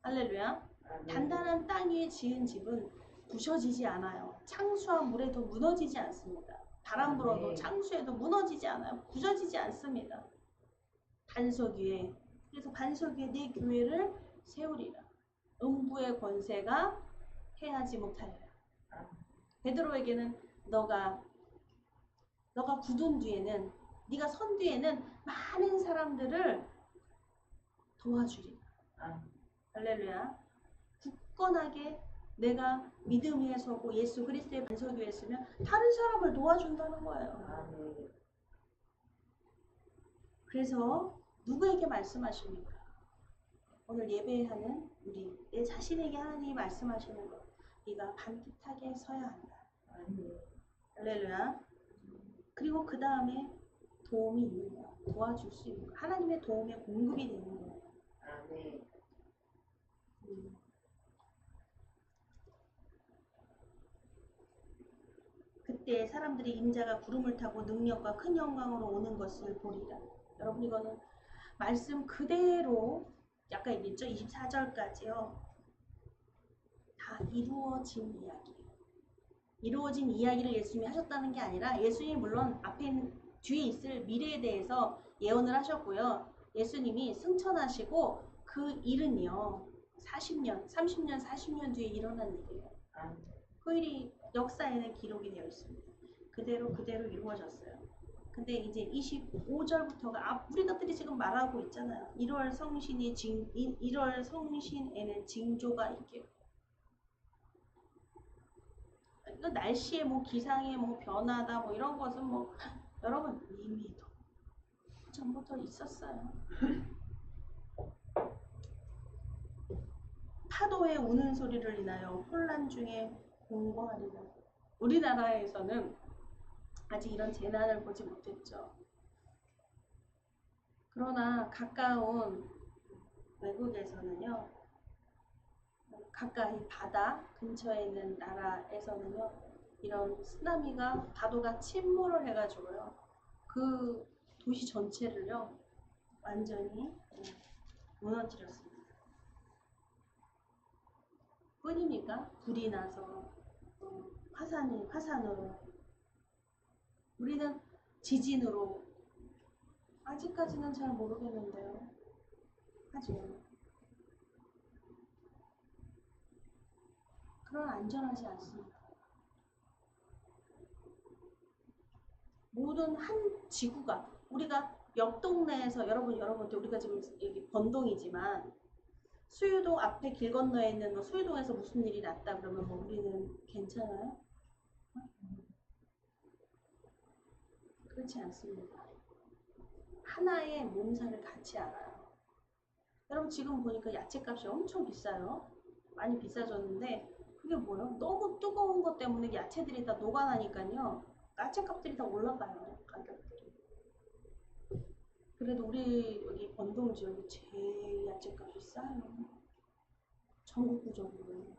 할렐루야. 단단한 땅 위에 지은 집은 부셔지지 않아요. 창수와 물에도 무너지지 않습니다. 바람 불어도 창수에도 무너지지 않아요. 부셔지지 않습니다. 반석 위에. 그래서 반석 위에 내 교회를 세우리라. 음부의 권세가 해하지 못하리라. 베드로에게는 너가 굳은 뒤에는 네가 선 뒤에는 많은 사람들을 도와주리라. 할렐루야. 굳건하게 내가 믿음 위에 서고 예수 그리스도의 반석 위에 서면 다른 사람을 도와준다는 거예요. 그래서 누구에게 말씀하십니까? 오늘 예배하는 우리 내 자신에게 하나님이 말씀하시는 것. 네가 반듯하게 서야 한다. 할렐루야. 그리고 그 다음에 도움이 있는 거야. 도와줄 수 있는 거야. 하나님의 도움의 공급이 되는 거야. 그때 사람들이 인자가 구름을 타고 능력과 큰 영광으로 오는 것을 보리라. 여러분 이거는 말씀 그대로 아까 얘기했죠? 24절까지요. 다 이루어진 이야기예요. 이루어진 이야기를 예수님이 하셨다는 게 아니라 예수님이 물론 뒤에 있을 미래에 대해서 예언을 하셨고요. 예수님이 승천하시고 그 일은요. 40년, 30년, 40년 뒤에 일어난 일이에요. 그 일이 역사에는 기록이 되어 있습니다. 그대로 이루어졌어요. 근데 이제 25절부터가 우리 것들이 지금 말하고 있잖아요. 1월 성신에는 징조가 있게. 날씨에 뭐 기상에 뭐 변화다 뭐 이런 것은 뭐 여러분 이미 전부터 있었어요. 파도에 우는 소리를 인하여 혼란 중에 공고하리라. 우리나라에서는 아직 이런 재난을 보지 못했죠. 그러나 가까운 외국에서는요. 가까이 바다 근처에 있는 나라에서는요. 이런 쓰나미가 파도가 침몰을 해가지고요. 그 도시 전체를요. 완전히 무너뜨렸습니다. 뿐입니까? 불이 나서 화산으로 우리는 지진으로 아직까지는 잘 모르겠는데요. 하지만 그런 안전하지 않습니다. 모든 한 지구가 우리가 옆 동네에서 여러분들 우리가 지금 여기 번동이지만 수유동 앞에 길 건너에 있는 뭐 수유동에서 무슨 일이 났다 그러면 뭐 우리는 괜찮아요? 그렇지 않습니다. 하나의 몸살을 같이 알아요. 여러분 지금 보니까 야채값이 엄청 비싸요. 많이 비싸졌는데 그게 뭐예요? 너무 뜨거운 것 때문에 야채들이 다 녹아나니까요. 야채값들이 다 올라가요. 가격들이. 그래도 우리 여기 번동 지역이 제일 야채값이 싸요. 전국구적으로.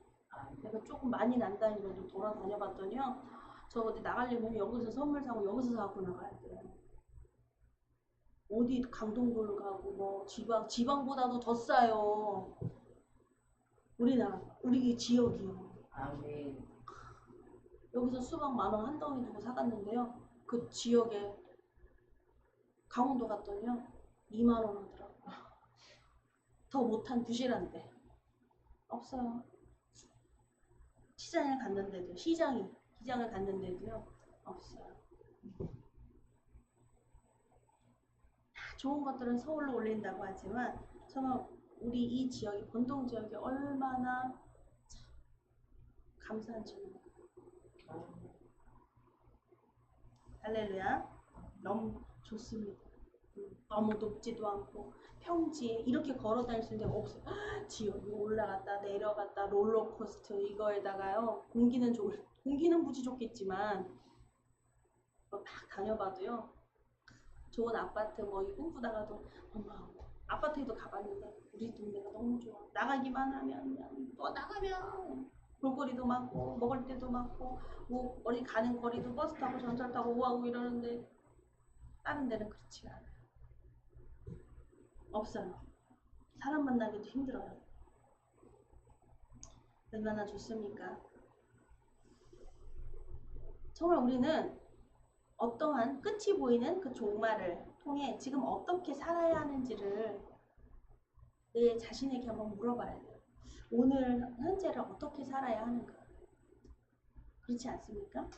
내가 조금 많이 난다는 걸좀 돌아다녀 봤더니요. 저 어디 나가려면 여기서 선물 사고 여기서 사고 나가야 돼요. 어디 강동구를 가고 뭐 지방보다도 더 싸요. 우리나라 우리 지역이요. 아멘. 여기서 수박 10,000원 한 덩이 두고 사갔는데요. 그 지역에 강원도 갔더니요 20,000원 하더라고. 더 못한 부실한데 없어요. 시장을 갔는데도요 없어요. 좋은 것들은 서울로 올린다고 하지만 저는 우리 이 지역이 본동 지역이 얼마나 감사한지 몰라요. 할렐루야. 너무 좋습니다. 너무 높지도 않고 평지에 이렇게 걸어 다닐 수 있는 데가 없어요. 지역이 올라갔다 내려갔다 롤러코스터 이거에다가요. 공기는 무지 좋겠지만 막 다녀봐도요. 좋은 아파트 뭐 꿈꾸다가도 엄마 아파트에도 가봤는데 우리 동네가 너무 좋아. 나가기만 하면 또 나가면 볼거리도 많고 먹을 데도 많고 뭐 어디 가는 거리도 버스 타고 전철 타고 오하고 이러는데 다른 데는 그렇지가 않아요. 없어요. 사람 만나기도 힘들어요. 얼마나 좋습니까? 정말 우리는 어떠한 끝이 보이는 그 종말을 통해 지금 어떻게 살아야 하는지를 내 자신에게 한번 물어봐야 돼요. 오늘 현재를 어떻게 살아야 하는가? 그렇지 않습니까?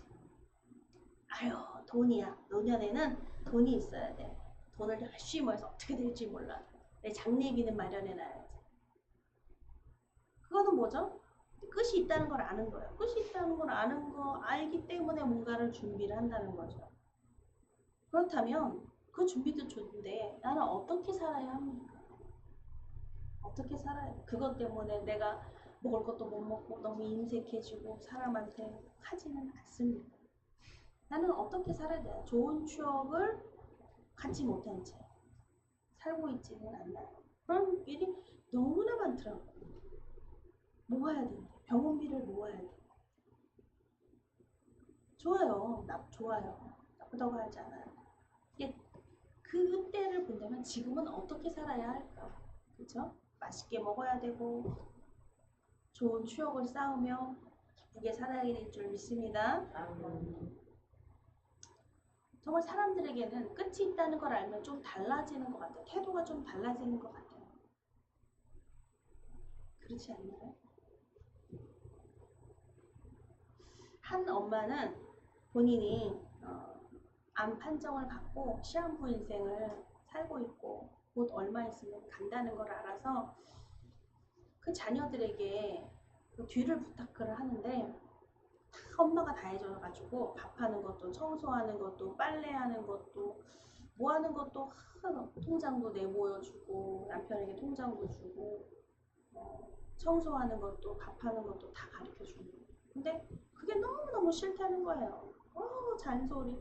아유 돈이야. 노년에는 돈이 있어야 돼. 돈을 열심히 모아서 어떻게 될지 몰라. 내 장례비는 마련해놔야지. 그거는 뭐죠? 끝이 있다는 걸 아는 거예요. 끝이 있다는 걸 아는 거 알기 때문에 뭔가를 준비를 한다는 거죠. 그렇다면 그 준비도 좋은데 나는 어떻게 살아야 합니까? 어떻게 살아야 돼? 그것 때문에 내가 먹을 것도 못 먹고 너무 인색해지고 사람한테 하지는 않습니다. 나는 어떻게 살아야 돼요? 좋은 추억을 갖지 못한 채 살고 있지는 않나요? 그런 일이 너무나 많더라고요. 모아야 돼. 병원비를 모아야 돼. 좋아요. 좋아요. 나쁘다고 하지 않아요. 이게 그때를 본다면 지금은 어떻게 살아야 할까? 그쵸? 맛있게 먹어야 되고 좋은 추억을 쌓으며 기쁘게 살아야 될 줄 믿습니다. 정말 사람들에게는 끝이 있다는 걸 알면 좀 달라지는 것 같아요. 태도가 좀 달라지는 것 같아요. 그렇지 않나요? 한 엄마는 본인이 암 판정을 받고 시한부 인생을 살고 있고 곧 얼마 있으면 간다는 걸 알아서 그 자녀들에게 그 뒤를 부탁을 하는데 다 엄마가 다 해줘가지고 밥하는 것도 청소하는 것도 빨래하는 것도 뭐 하는 것도 통장도 내보여주고 남편에게 통장도 주고 청소하는 것도 밥하는 것도 다 가르쳐주는 거예요. 근데 그게 너무너무 싫다는 거예요. 잔소리.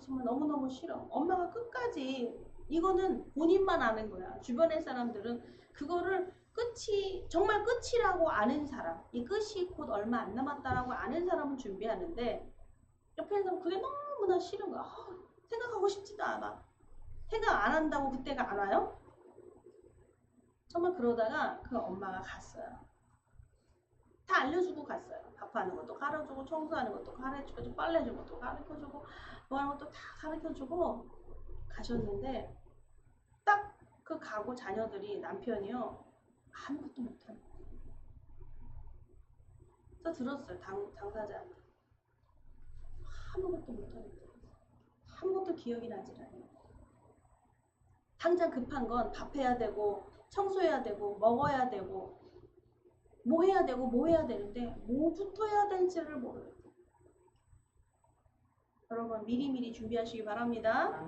정말 너무너무 싫어. 엄마가 끝까지 이거는 본인만 아는 거야. 주변의 사람들은 그거를 끝이 정말 끝이라고 아는 사람, 이 끝이 곧 얼마 안 남았다라고 아는 사람은 준비하는데 옆에 있는 그게 너무나 싫은 거야. 생각하고 싶지도 않아. 생각 안 한다고 그때가 안 와요? 정말 그러다가 그 엄마가 갔어요. 다 알려주고 갔어요. 밥하는 것도 가르쳐주고 청소하는 것도 가르쳐주고 빨래주는 것도 가르쳐주고 뭐 하는 것도 다 가르쳐주고 가셨는데 딱 그 가고 자녀들이 남편이요 아무것도 못하는 거예요. 저 들었어요. 당사자한테 아무것도 못하는 거예요. 아무것도 기억이 나질 않아요. 당장 급한 건 밥 해야 되고 청소해야 되고 먹어야 되고 뭐 해야 되고 뭐 해야 되는데 뭐부터 해야 될지를 모르겠어요. 여러분 미리미리 준비하시기 바랍니다.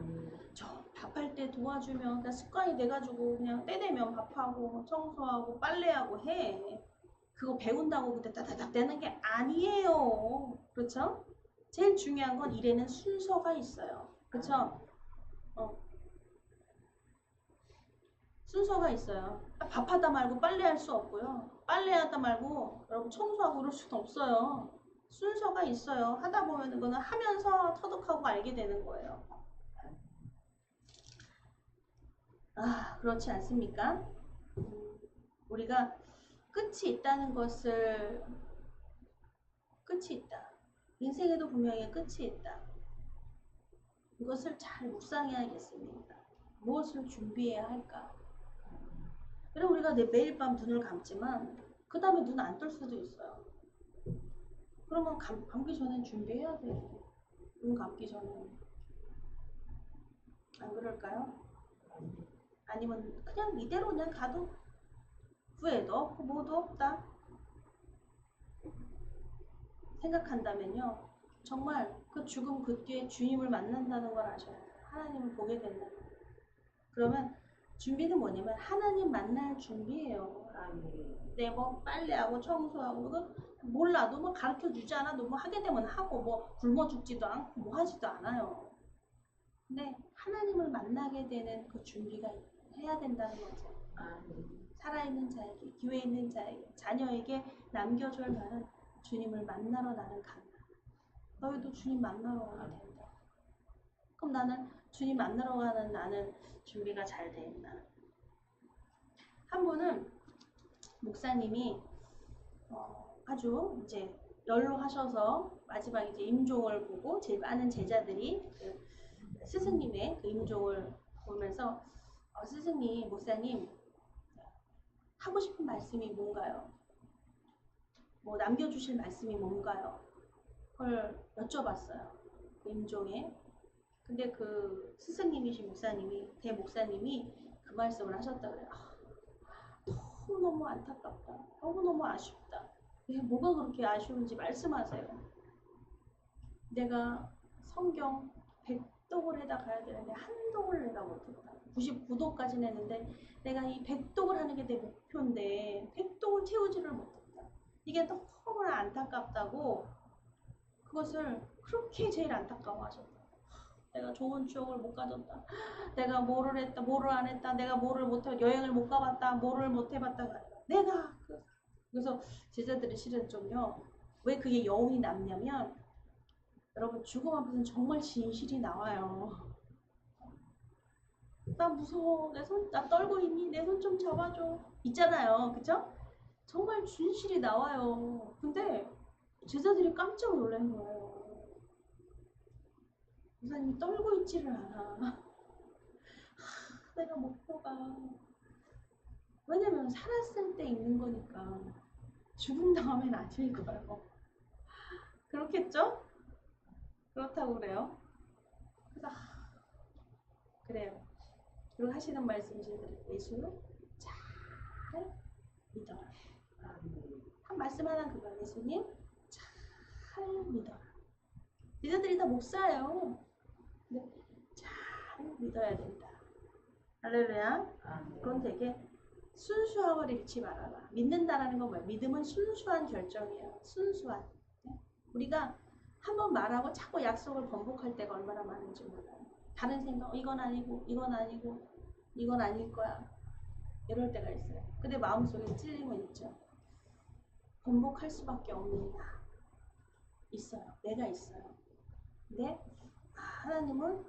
저 밥할 때 도와주면 그냥 습관이 돼가지고 그냥 때 되면 밥하고 청소하고 빨래하고 해. 그거 배운다고 그때 따다닥 되는 게 아니에요. 그렇죠? 제일 중요한 건 일에는 순서가 있어요. 그렇죠? 순서가 있어요. 밥하다 말고 빨래할 수 없고요. 빨래하다 말고 여러분 청소하고 그럴 수는 없어요. 순서가 있어요. 하다 보면 그거는 하면서 터득하고 알게 되는 거예요. 아, 그렇지 않습니까? 우리가 끝이 있다는 것을 끝이 있다. 인생에도 분명히 끝이 있다. 이것을 잘 묵상해야겠습니다. 무엇을 준비해야 할까? 그리고 우리가 매일 밤 눈을 감지만 그 다음에 눈 안 뜰 수도 있어요. 그러면 감기 전에 준비해야 돼. 눈 감기 전에. 안 그럴까요? 아니면 그냥 이대로 그냥 가도 후회도 없고 뭐도 없다. 생각한다면요. 정말 그 죽음 그 뒤에 주님을 만난다는 걸 아셔야 돼요. 하나님을 보게 된다. 그러면 준비는 뭐냐면 하나님 만날 준비예요. 뭐 빨래하고 청소하고 그거 몰라도 뭐 가르쳐 주지 않아도 뭐 하게 되면 하고 뭐 굶어 죽지도 않고 뭐 하지도 않아요. 근데 하나님을 만나게 되는 그 준비가 해야 된다는 거죠. 살아있는 자에게, 교회에 있는 자에게, 자녀에게 남겨줄 만한 주님을 만나러 나는 간다. 너희도 주님 만나러 오게 된다. 그럼 나는 주님 만나러 가는 나는 준비가 잘 돼 있나? 한 분은 목사님이 아주 이제 연로하셔서 마지막 이제 임종을 보고 제일 많은 제자들이 그 스승님의 그 임종을 보면서 스승님, 목사님 하고 싶은 말씀이 뭔가요? 뭐 남겨주실 말씀이 뭔가요? 그걸 여쭤봤어요. 그 임종에. 근데 그 스승님이신 목사님이, 대목사님이 그 말씀을 하셨다 그래요. 너무너무 안타깝다. 너무너무 아쉽다. 뭐가 그렇게 아쉬운지 말씀하세요. 내가 성경 100독을 해다 가야 되는데 한 독을 내가 못했다. 99독까지는 했는데 내가 이 100독을 하는 게 내 목표인데 100독을 채우지를 못했다. 이게 너무 안타깝다고 그것을 그렇게 제일 안타까워하셨다. 내가 좋은 추억을 못 가졌다. 내가 뭐를 했다, 뭐를 안 했다, 내가 뭐를 못해, 여행을 못 가봤다, 뭐를 못 해봤다가 내가 그래서 제자들이 실은 좀요. 왜 그게 여운이 남냐면 여러분 죽음 앞에서는 정말 진실이 나와요. 나 무서워. 나 떨고 있니? 내 손 좀 잡아줘. 있잖아요. 그쵸? 정말 진실이 나와요. 근데 제자들이 깜짝 놀란 거예요. 목사님이 떨고 있지를 않아. 내가 목표가. 왜냐면 살았을 때 있는 거니까. 죽은 다음엔 아닐 거예요. 그렇겠죠? 그렇다고 그래요. 그래서 그래요. 그리고 하시는 말씀이신데 예수를 잘 믿어라. 한 말씀 하나 그거야. 예수님 잘 믿어라. 니네들이 다 목사예요. 근데 잘 믿어야 된다. 할렐루야. 그건 되게 순수함을 잃지 말아라. 믿는다라는 건 뭐야? 믿음은 순수한 결정이에요. 순수한. 우리가 한번 말하고 자꾸 약속을 번복할 때가 얼마나 많은지 몰라요. 다른 생각, 이건 아니고, 이건 아니고, 이건 아닐 거야. 이럴 때가 있어요. 근데 마음속에 찔림은 있죠. 번복할 수밖에 없는 나. 있어요. 내가 있어요. 근데 하나님은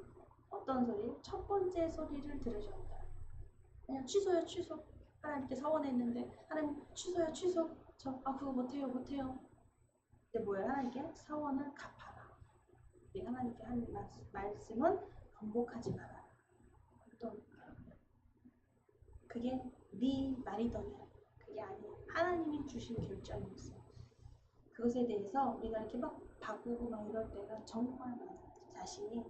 어떤 소리? 첫 번째 소리를 들으셨다. 그냥 취소요, 취소. 하나님께 서원했는데 하나님 취소요, 취소. 그거 못해요, 못해요. 근데 뭐예요? 하나님께 서원을 갚아라. 하나님께 한 말씀은 번복하지 마라. 또 그게 네 말이더냐. 그게 아니에요. 하나님이 주신 결정이었어요. 그것에 대해서 우리가 이렇게 막 바꾸고 막 이럴 때가 정말 많아요. 자신이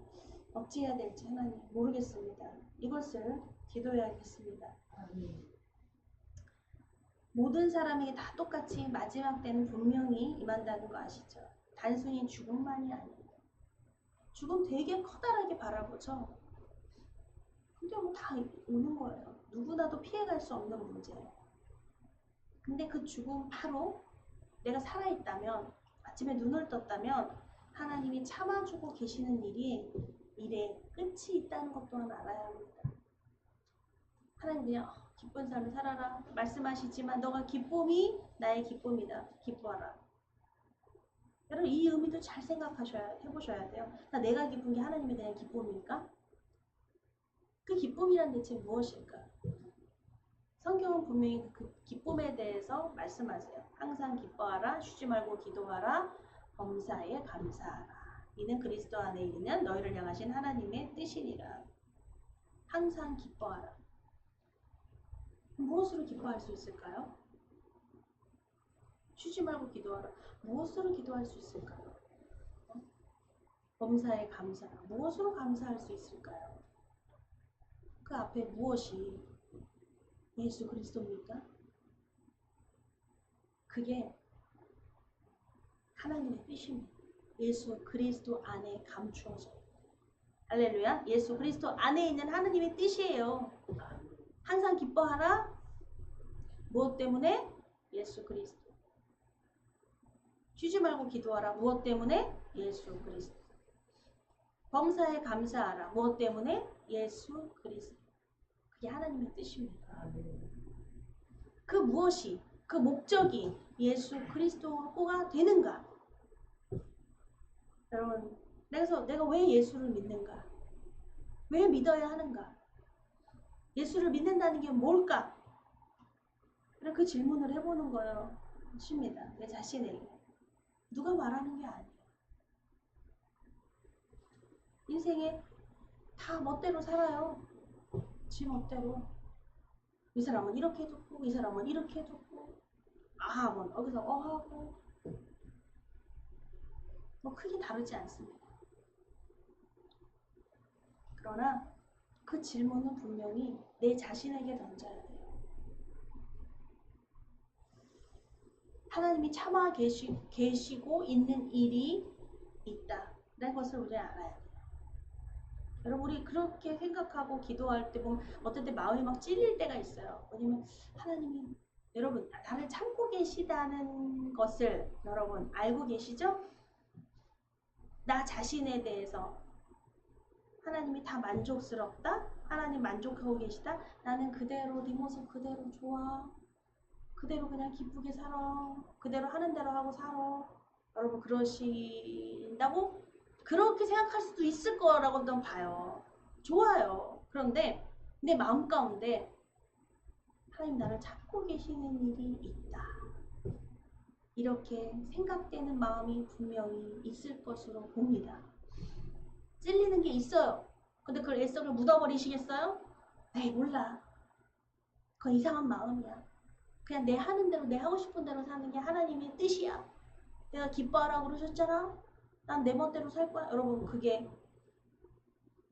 어찌해야 될지 하나님 모르겠습니다. 이것을 기도해야겠습니다. 모든 사람에게 다 똑같이 마지막 때는 분명히 임한다는 거 아시죠? 단순히 죽음만이 아니에요. 죽음 되게 커다랗게 바라보죠. 근데 뭐 다 오는 거예요. 누구나도 피해갈 수 없는 문제예요. 근데 그 죽음 바로 내가 살아있다면, 아침에 눈을 떴다면 하나님이 참아주고 계시는 일에 끝이 있다는 것 또한 알아야 합니다. 하나님 그냥 기쁜 삶을 살아라 말씀하시지만 너가 기쁨이 나의 기쁨이다. 기뻐하라. 여러분 이 의미도 잘 해보셔야 돼요. 내가 기쁜 게 하나님의 그냥 기쁨일까? 그 기쁨이란 대체 무엇일까? 성경은 분명히 그 기쁨에 대해서 말씀하세요. 항상 기뻐하라, 쉬지 말고 기도하라, 범사에 감사하라. 이는 그리스도 안에 있는 너희를 향하신 하나님의 뜻이니라. 항상 기뻐하라. 무엇으로 기뻐할 수 있을까요? 쉬지 말고 기도하라. 무엇으로 기도할 수 있을까요? 범사에 감사하라. 무엇으로 감사할 수 있을까요? 그 앞에 무엇이 예수 그리스도입니까? 그게 하나님의 뜻입니다. 예수 그리스도 안에 감추어져 있다. 할렐루야. 예수 그리스도 안에 있는 하나님의 뜻이에요. 항상 기뻐하라. 무엇 때문에? 예수 그리스도. 쉬지 말고 기도하라. 무엇 때문에? 예수 그리스도. 범사에 감사하라. 무엇 때문에? 예수 그리스도. 그게 하나님의 뜻입니다. 그 무엇이, 그 목적이 예수 그리스도가 되는가? 여러분, 내가 왜 예수를 믿는가? 왜 믿어야 하는가? 예수를 믿는다는 게 뭘까? 그 질문을 해보는 거예요. 쉽니다. 내 자신에게. 누가 말하는 게 아니에요. 인생에 다 멋대로 살아요. 지 멋대로. 이 사람은 이렇게 듣고 이 사람은 이렇게 듣고 뭐 여기서 하고 뭐 크게 다르지 않습니다. 그러나 그 질문은 분명히 내 자신에게 던져야 돼요. 하나님이 참아 계시고 있는 일이 있다라는 것을 우리는 알아야 돼요. 여러분 우리 그렇게 생각하고 기도할 때 보면 어떨 때 마음이 막 찔릴 때가 있어요. 왜냐면 하나님이 여러분 나를 참고 계시다는 것을 여러분 알고 계시죠? 나 자신에 대해서 하나님이 다 만족스럽다? 하나님 만족하고 계시다? 나는 그대로 네 모습 그대로 좋아. 그대로 그냥 기쁘게 살아. 그대로 하는 대로 하고 살아. 여러분 그러신다고? 그렇게 생각할 수도 있을 거라고는 봐요. 좋아요. 그런데 내 마음 가운데 하나님 나를 찾고 계시는 일이 있다. 이렇게 생각되는 마음이 분명히 있을 것으로 봅니다. 찔리는 게 있어요. 근데 그걸 애석을 묻어버리시겠어요? 에이 몰라. 그건 이상한 마음이야. 그냥 내 하는 대로 내 하고 싶은 대로 사는 게 하나님의 뜻이야. 내가 기뻐하라고 그러셨잖아. 난 내 멋대로 살 거야. 여러분 그게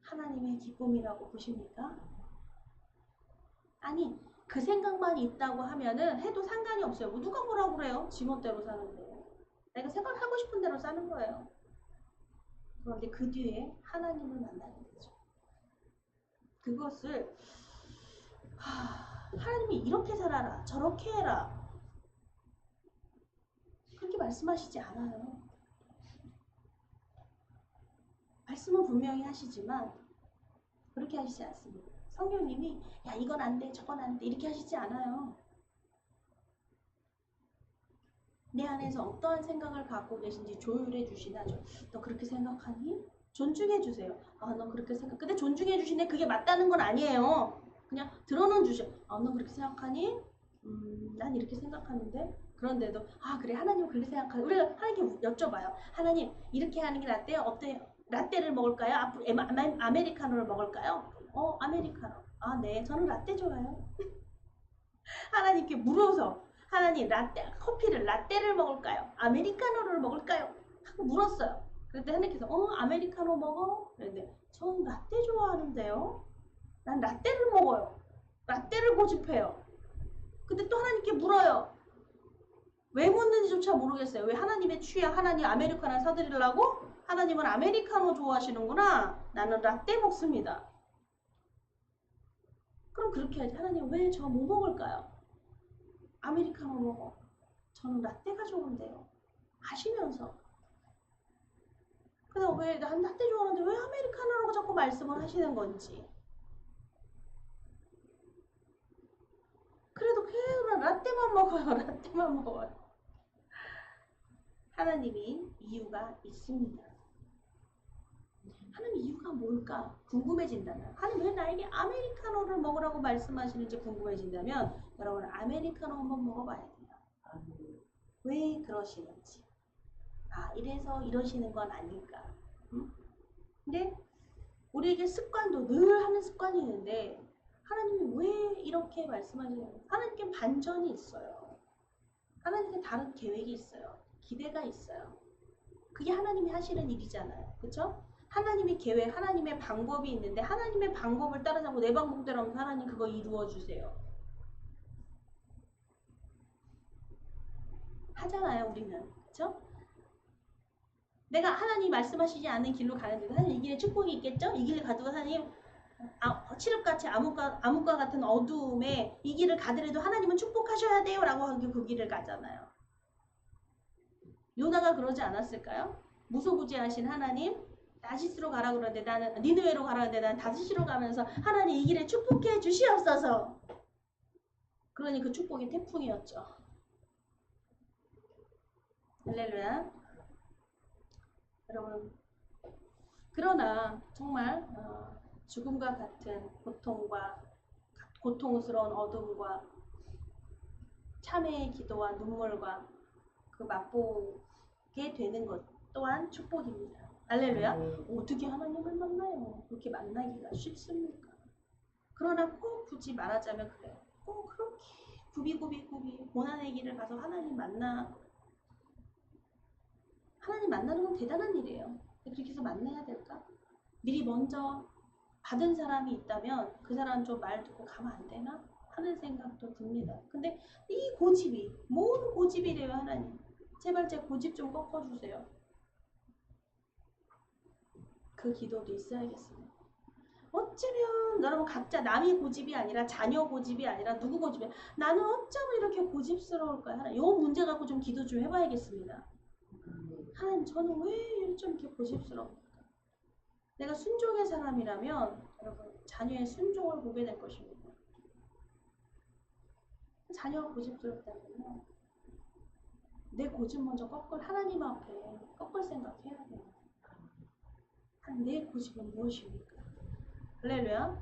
하나님의 기쁨이라고 보십니까? 아니 그 생각만 있다고 하면은 해도 상관이 없어요. 누가 뭐라고 그래요? 지 멋대로 사는데. 내가 생각하고 싶은 대로 사는 거예요. 그런데 그 뒤에 하나님을 만나게 되죠. 그것을 하나님이 이렇게 살아라 저렇게 해라 그렇게 말씀하시지 않아요. 말씀은 분명히 하시지만 그렇게 하시지 않습니다. 성령님이 야 이건 안 돼 저건 안 돼 이렇게 하시지 않아요. 내 안에서 어떠한 생각을 갖고 계신지 조율해 주시나죠. 너 그렇게 생각하니? 존중해 주세요. 너 그렇게 생각. 근데 존중해 주시는데 그게 맞다는 건 아니에요. 그냥 들어는 주셔. 너 그렇게 생각하니? 난 이렇게 생각하는데. 그런데도 그래 하나님 그렇게 생각하니. 우리가 하나님께 여쭤봐요. 하나님 이렇게 하는 게 낫대요? 어때요? 라떼를 먹을까요? 앞으로 아메리카노를 먹을까요? 아메리카노. 네 저는 라떼 좋아요. 하나님께 물어서 하나님 라떼를 먹을까요? 아메리카노를 먹을까요? 하고 물었어요. 그때 하나님께서 아메리카노 먹어? 그런데 전 라떼 좋아하는데요. 난 라떼를 먹어요. 라떼를 고집해요. 근데 또 하나님께 물어요. 왜 묻는지조차 모르겠어요. 왜 하나님의 취향, 하나님 아메리카노 사드리려고? 하나님은 아메리카노 좋아하시는구나. 나는 라떼 먹습니다. 그럼 그렇게 해야지. 하나님 왜 저 뭐 먹을까요? 아메리카노 먹어. 저는 라떼가 좋은데요. 하시면서. 그래서 왜 난 라떼 좋아하는데 왜 아메리카노라고 자꾸 말씀을 하시는 건지. 그래도 그냥 라떼만 먹어요. 라떼만 먹어요. 하나님이 이유가 있습니다. 하나님 이유가 뭘까 궁금해진다면, 하나님 왜 나에게 아메리카노를 먹으라고 말씀하시는지 궁금해진다면 여러분 아메리카노 한번 먹어봐야 돼요. 왜 그러시는지. 아, 이래서 이러시는 건 아닐까. 응? 근데 우리에게 습관도 늘 하는 습관이 있는데 하나님이 왜 이렇게 말씀하시는, 하나님께 반전이 있어요. 하나님께 다른 계획이 있어요. 기대가 있어요. 그게 하나님이 하시는 일이잖아요. 그쵸? 하나님의 계획, 하나님의 방법이 있는데 하나님의 방법을 따라잡고 내 방법대로 하면 하나님 그거 이루어 주세요. 하잖아요, 우리는. 그쵸? 내가 하나님 말씀하시지 않는 길로 가는데 하나님 이 길에 축복이 있겠죠? 이 길을 가도 하나님 칠흑같이 암흑과 같은 어두움에 이 길을 가더라도 하나님은 축복하셔야 돼요 라고 하고 그 길을 가잖아요. 요나가 그러지 않았을까요? 무소부지하신 하나님 다시스로 가라 그러는데 나는 니느웨로 가라 그러는데 나는 다시스로 가면서 하나님 이 길에 축복해 주시옵소서. 그러니 그 축복이 태풍이었죠. 할렐루야. 여러분, 그러나 정말 죽음과 같은 고통과 고통스러운 어둠과 참회의 기도와 눈물과 그 맛보게 되는 것 또한 축복입니다. 할렐루야. 어떻게 하나님을 만나요? 그렇게 만나기가 쉽습니까? 그러나 꼭 굳이 말하자면 그래요. 꼭 그렇게 굽이 고난의 길을 가서 하나님 만나는 건 대단한 일이에요. 그렇게 해서 만나야 될까? 미리 먼저 받은 사람이 있다면 그 사람 좀 말 듣고 가면 안 되나? 하는 생각도 듭니다. 근데 이 고집이, 뭔 고집이래요, 하나님. 제발 제 고집 좀 꺾어주세요. 그 기도도 있어야겠습니다. 어쩌면 여러분 각자 남의 고집이 아니라 자녀 고집이 아니라 누구 고집이야. 나는 어쩌면 이렇게 고집스러울까요? 하나님, 요 문제 갖고 좀 기도 좀 해봐야겠습니다. 하나님 저는 왜 좀 이렇게 고집스러울까? 내가 순종의 사람이라면 여러분 자녀의 순종을 보게 될 것입니다. 자녀가 고집스럽다면요, 내 고집 먼저 하나님 앞에 꺾을 생각해야 돼요. 내 고집은 무엇입니까? 할렐루야.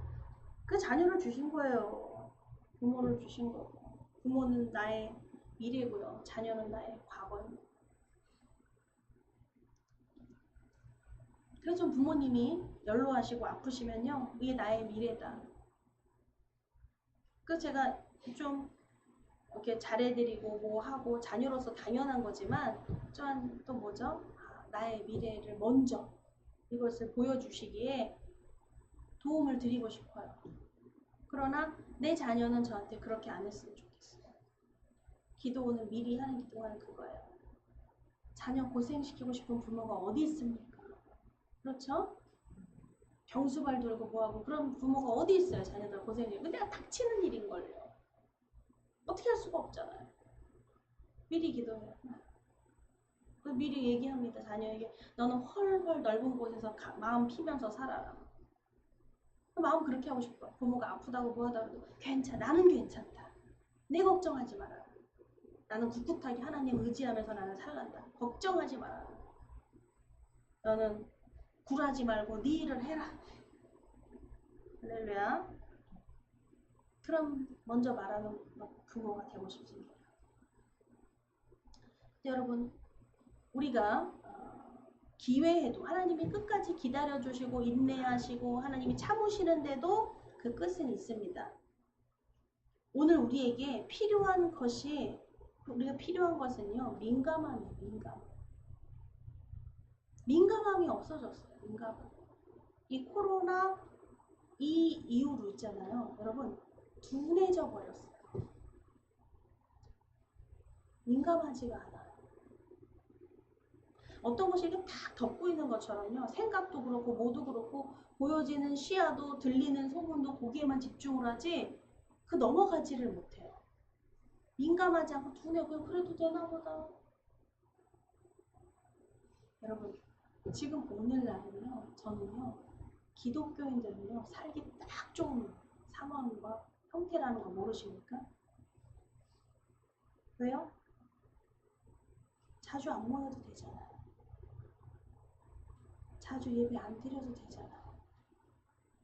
그 자녀를 주신 거예요. 부모를 주신 거고. 부모는 나의 미래고요. 자녀는 나의 과거입니다. 그래서 좀 부모님이 연로하시고 아프시면요, 이게 나의 미래다. 그래서 제가 좀 이렇게 잘해드리고 뭐 하고 자녀로서 당연한 거지만 또 뭐죠? 나의 미래를 먼저 이것을 보여주시기에 도움을 드리고 싶어요. 그러나 내 자녀는 저한테 그렇게 안 했으면 좋겠어요. 기도는 미리 하는 기도는 그거예요. 자녀 고생시키고 싶은 부모가 어디 있습니까? 그렇죠? 병수발 돌고 뭐하고 그런 부모가 어디 있어요? 자녀들 고생해요. 근데 내가 닥치는 일인걸요. 어떻게 할 수가 없잖아요. 미리 기도해요. 미리 얘기합니다. 자녀에게 너는 헐헐 넓은 곳에서 마음 피면서 살아라. 마음 그렇게 하고 싶어. 부모가 아프다고 뭐하다고 괜찮아. 나는 괜찮다. 내 걱정하지 마라. 나는 꿋꿋하게 하나님 의지하면서 나는 살란다. 걱정하지 마라. 너는 굴하지 말고 네 일을 해라. 할렐루야. 그럼 먼저 말하는 부모가 되고 싶습니다. 여러분, 우리가 기회에도 하나님이 끝까지 기다려주시고 인내하시고 하나님이 참으시는데도 그 끝은 있습니다. 오늘 우리에게 필요한 것이, 우리가 필요한 것은요, 민감함이에요. 민감함이 없어졌어요. 민감함. 이 코로나 이 이후로 있잖아요. 여러분 둔해져 버렸어요. 민감하지가 않아요. 어떤 것이 이렇게 탁 덮고 있는 것처럼요. 생각도 그렇고 뭐도 그렇고 보여지는 시야도 들리는 소문도 거기에만 집중을 하지 그 넘어가지를 못해요. 민감하지 않고 두뇌 그냥 그래도 되나 보다. 여러분 지금 오늘날은요. 저는요. 기독교인들은요. 살기 딱 좋은 상황과 형태라는 거 모르십니까? 왜요? 자주 안 모여도 되잖아요. 자주 예배 안 드려도 되잖아요.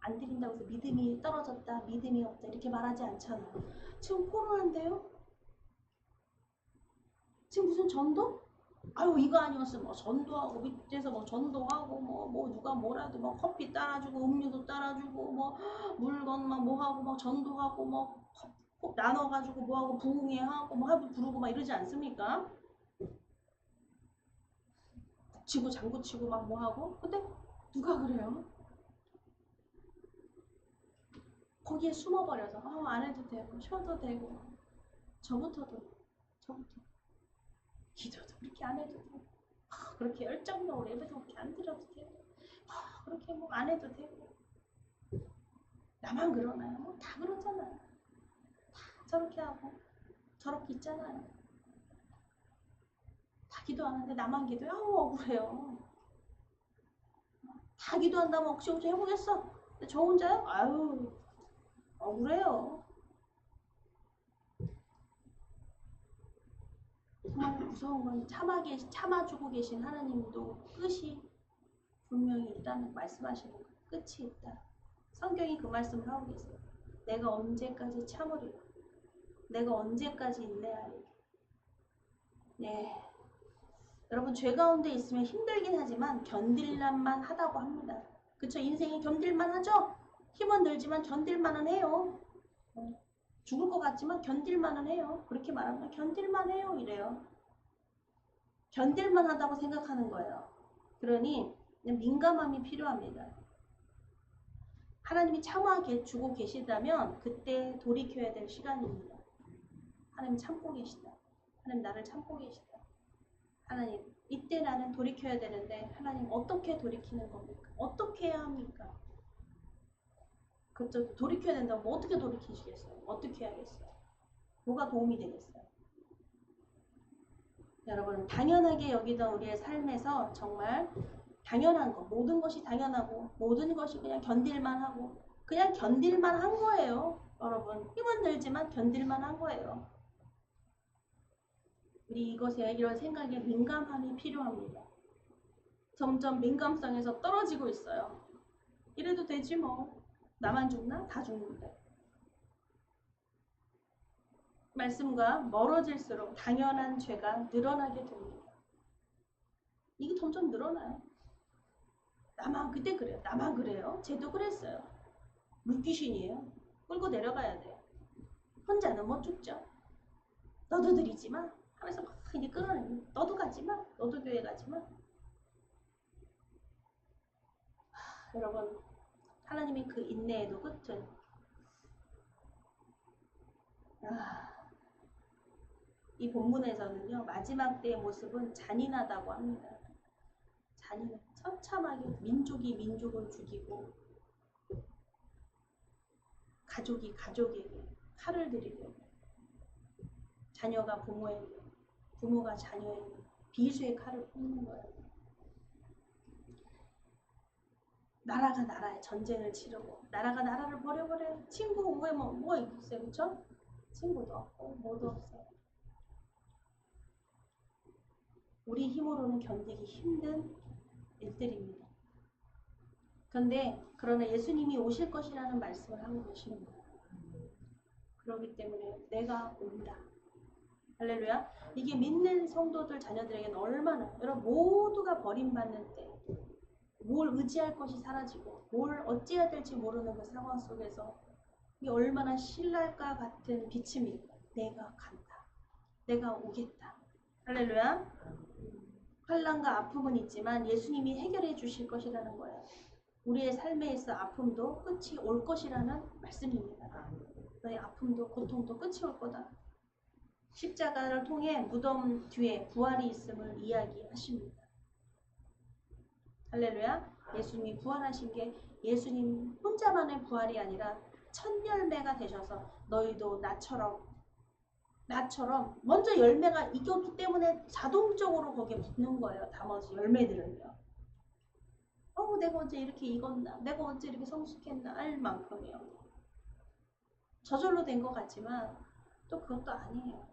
안 드린다고 해서 믿음이 떨어졌다, 믿음이 없다 이렇게 말하지 않잖아요. 지금 코로나인데요? 지금 무슨 전도? 아유 이거 아니었으면 뭐 전도하고 밑에서 뭐 전도하고 뭐 누가 뭐라도 뭐 커피 따라주고 음료도 따라주고 뭐 물건 막 뭐하고 막 전도하고 뭐 컵 나눠가지고 뭐하고 부흥회하고 뭐 하도 부르고 막 이러지 않습니까? 치고 장구 치고 막 뭐하고 근데 누가 그래요? 거기에 숨어버려서 안 해도 되고 쉬어도 되고 저부터 기도도 그렇게 안 해도 되고 그렇게 열정적으로 예배도 그렇게 안 드려도 되고 그렇게 뭐 안 해도 되고 나만 그러나요? 뭐 다 그러잖아요. 다 저렇게 하고 저렇게 있잖아요. 다 기도하는데 나만 기도해? 아우 억울해요. 다 기도한다면 억지 해보겠어. 근데 저 혼자요? 아유 억울해요. 정말 무서운 건 참아주고 계신 하나님도 끝이 분명히 있다는 말씀하시는 거예요. 끝이 있다. 성경이 그 말씀을 하고 계세요. 내가 언제까지 참으리라. 내가 언제까지 인내하리라. 네. 여러분 죄 가운데 있으면 힘들긴 하지만 견딜만만 하다고 합니다. 그쵸? 인생이 견딜만 하죠? 힘은 들지만 견딜만은 해요. 죽을 것 같지만 견딜만은 해요. 그렇게 말하면 견딜만 해요. 이래요. 견딜만 하다고 생각하는 거예요. 그러니 민감함이 필요합니다. 하나님이 참아주고 계시다면 그때 돌이켜야 될 시간입니다. 하나님 참고 계시다. 하나님 나를 참고 계시다. 하나님 이때 나는 돌이켜야 되는데 하나님 어떻게 돌이키는 겁니까? 어떻게 해야 합니까? 그쪽 돌이켜야 된다고 뭐 어떻게 돌이키시겠어요? 어떻게 해야겠어요? 뭐가 도움이 되겠어요? 여러분 당연하게 여기던 우리의 삶에서 정말 당연한 거 모든 것이 당연하고 모든 것이 그냥 견딜만 하고 그냥 견딜만 한 거예요. 여러분 힘은 들지만 견딜만 한 거예요. 우리 이것에 이런 생각에 민감함이 필요합니다. 점점 민감성에서 떨어지고 있어요. 이래도 되지 뭐. 나만 죽나? 다 죽는데. 말씀과 멀어질수록 당연한 죄가 늘어나게 됩니다. 이게 점점 늘어나요. 나만 그때 그래요. 나만 그래요. 쟤도 그랬어요. 물귀신이에요. 끌고 내려가야 돼요. 혼자는 못 죽죠. 너도 들이지 마. 하면서 막 이제 끌어내요. 너도 가지 마. 너도 교회 가지 마. 여러분 하나님의 그 인내에도 끝은 이 본문에서는요 마지막 때의 모습은 잔인하다고 합니다. 잔인해. 처참하게 민족이 민족을 죽이고 가족이 가족에게 칼을 들이대고 자녀가 부모에게 부모가 자녀에게 비수의 칼을 꽂는 거예요. 나라가 나라에 전쟁을 치르고 나라가 나라를 버려버려요. 친구 왜 뭐가 있어요. 그쵸? 친구도 없고 뭐도 없어요. 우리 힘으로는 견디기 힘든 일들입니다. 그러나 예수님이 오실 것이라는 말씀을 하고 계시는 거예요. 그렇기 때문에 내가 온다. 할렐루야. 이게 믿는 성도들 자녀들에게는 얼마나 여러분 모두가 버림받는 때 뭘 의지할 것이 사라지고 뭘 어찌해야 될지 모르는 그 상황 속에서 이게 얼마나 신랄과 같은 비침입니까? 내가 간다. 내가 오겠다. 할렐루야. 환난과 아픔은 있지만 예수님이 해결해 주실 것이라는 거예요. 우리의 삶에 있어 아픔도 끝이 올 것이라는 말씀입니다. 너의 아픔도 고통도 끝이 올 거다. 십자가를 통해 무덤 뒤에 부활이 있음을 이야기하십니다. 할렐루야. 예수님이 부활하신 게 예수님 혼자만의 부활이 아니라 첫 열매가 되셔서 너희도 나처럼 먼저 열매가 익었기 때문에 자동적으로 거기에 붙는 거예요. 나머지 열매들은요. 내가 언제 이렇게 익었나, 내가 언제 이렇게 성숙했나 알 만큼이요. 저절로 된 것 같지만 또 그것도 아니에요.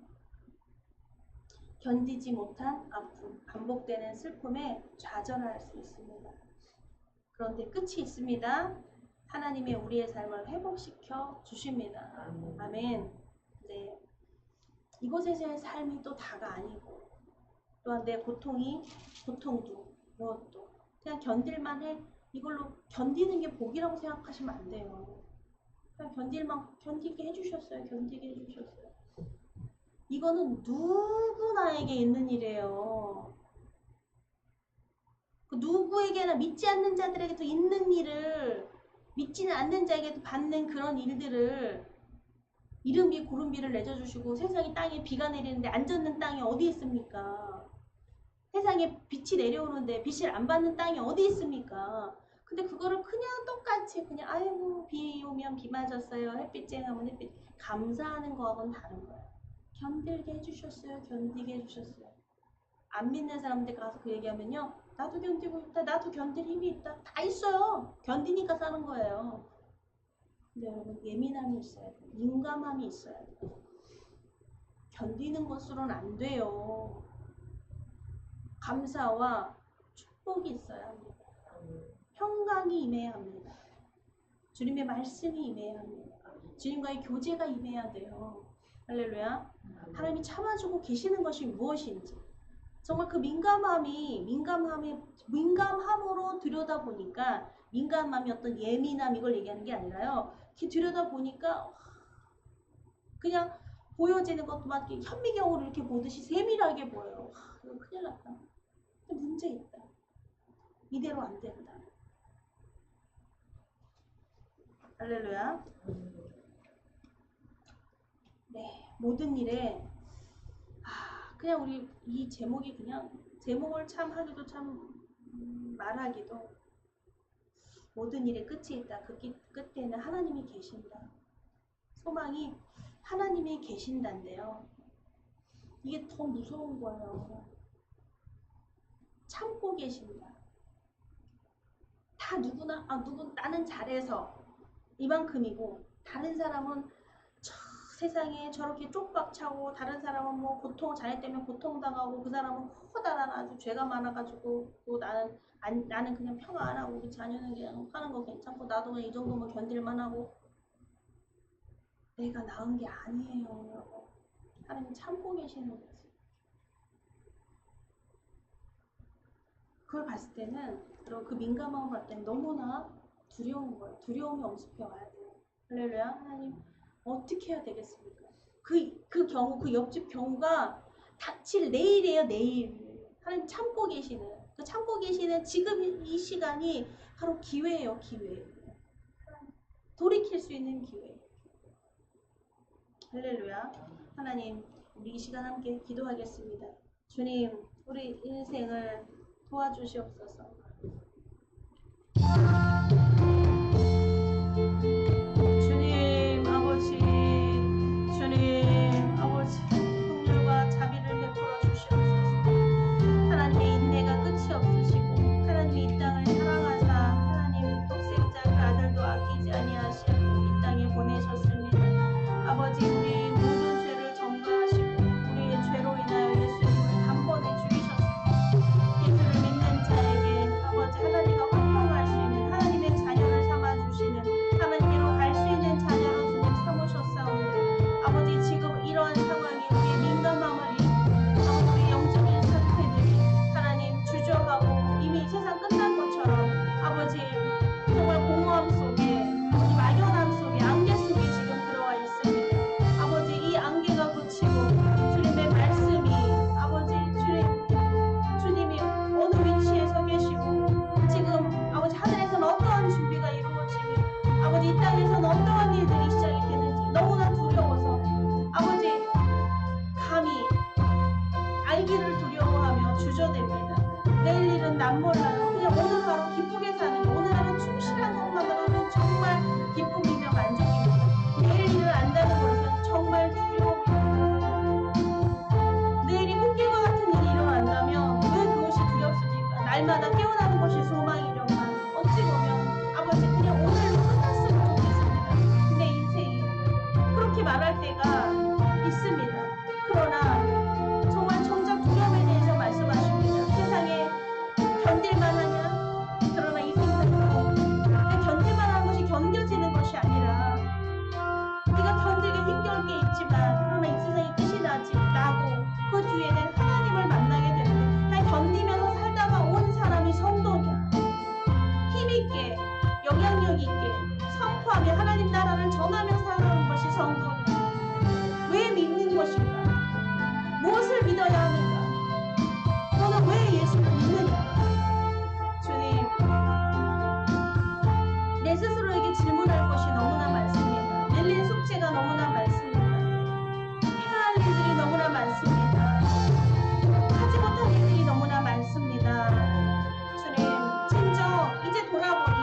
견디지 못한 아픔, 반복되는 슬픔에 좌절할 수 있습니다. 그런데 끝이 있습니다. 하나님의 우리의 삶을 회복시켜 주십니다. 아멘. 네. 이곳에서의 삶이 또 다가 아니고 또한 내 고통도 무엇도 그냥 견딜만 해. 이걸로 견디는 게 복이라고 생각하시면 안 돼요. 그냥 견디게 해주셨어요. 견디게 해주셨어요. 이거는 누구나에게 있는 일이에요. 그 누구에게나 믿지 않는 자들에게도 있는 일을 믿지는 않는 자에게도 받는 그런 일들을 이른비 구름비를 내려주시고 세상에 땅에 비가 내리는데 안 젖는 땅이 어디 있습니까? 세상에 빛이 내려오는데 빛을 안 받는 땅이 어디 있습니까? 근데 그거를 그냥 똑같이 그냥 아이고 비 오면 비 맞았어요. 햇빛 쨍하면 햇빛 감사하는 거하고는 다른 거예요. 견딜게 해주셨어요. 견디게 해주셨어요. 안 믿는 사람들 가서 그 얘기하면요. 나도 견디고 있다. 나도 견딜 힘이 있다. 다 있어요. 견디니까 사는 거예요. 근데 여러분 예민함이 있어야 돼요. 민감함이 있어야 돼요. 견디는 것으로는 안 돼요. 감사와 축복이 있어야 합니다. 평강이 임해야 합니다. 주님의 말씀이 임해야 합니다. 주님과의 교제가 임해야 돼요. 할렐루야. 하나님이 참아주고 계시는 것이 무엇인지 정말 그 민감함으로 들여다보니까 민감함이 어떤 예민함 이걸 얘기하는 게 아니라요. 이렇게 들여다보니까 그냥 보여지는 것만 현미경으로 이렇게 보듯이 세밀하게 보여요. 이거 큰일 났다. 문제 있다. 이대로 안 된다. 할렐루야. 네, 모든 일에 그냥 우리 이 제목이 그냥 제목을 참 하기도 참 말하기도 모든 일에 끝이 있다. 그 끝에는 하나님이 계신다. 소망이 하나님이 계신다인데요. 이게 더 무서운 거예요. 참고 계신다. 다 누구나 나는 잘해서 이만큼이고 다른 사람은 세상에 저렇게 쪽박 차고 다른 사람은 뭐 고통 잘했다면 고통당하고 그 사람은 커다란 아주 죄가 많아가지고 또 나는 그냥 평화 안 하고 우리 자녀는 그냥 하는 거 괜찮고 나도 그냥 이 정도면 견딜만 하고 내가 나은 게 아니에요. 하나님 참고 계시는 거지. 그걸 봤을 때는 그 민감함을 봤을 때는 너무나 두려운 거예요. 두려움이 엄습해 와야 돼요. 할렐루야. 하나님 어떻게 해야 되겠습니까? 그 경우, 그 옆집 경우가 닥칠 내일이에요, 내일. 하나님 참고 계시는, 그 참고 계시는 지금 이 시간이 바로 기회예요, 기회. 돌이킬 수 있는 기회. 할렐루야. 하나님, 우리 이 시간 함께 기도하겠습니다. 주님, 우리 인생을 도와주시옵소서. 긍휼과 자비를 베풀어 주시옵소서. 하나님의 인내가 끝이 없으시고 하나님이 이 땅을 사랑하사 하나님 독생자 그 아들도 아끼지 아니하시고 이 땅에 보내셨습니다. 아버지 우리 모든 죄를 전가하시고 우리의 죄로 인하여 예수님을 단번에 죽이셨습니다. 예수를 믿는 자에게 아버지 하나님과 화평할 수 있는 하나님 날마다 깨어나는 것이 소망이려만 어찌 보면 아버지 그냥 오늘로 끝났으면 좋겠습니다. 내 인생이 그렇게 말할 때가 있습니다. 그러나 정말 정작 두려움에 대해서 말씀하십니다. 세상에 견딜만 하냐? 그러나 이 생각으로 견딜만 한 것이 견뎌지는 것이 아니라 네가 견디기 힘겨울 게 있지만 그러나 이 세상이 끝이 나고 그 뒤에는 하나님을 만나게 되는데 날 견디면서 살다가 온 사람이 성도냐? 힘있게 영향력 있게 선포하며 하나님 나라를 전하며 살아가는 것이 성도냐? 왜 믿는 것인가? 무엇을 믿어야 하는가? 너는 왜 예수를 믿느냐? 주님, 내 스스로에게 질문할 것이 너무나 많습니다. 밀린 숙제가 너무나 많습니다. 해야 할 일들이 너무나 많습니다. 하지 못한 일들이 너무나 많습니다. 주님, 진정 이제 돌아보니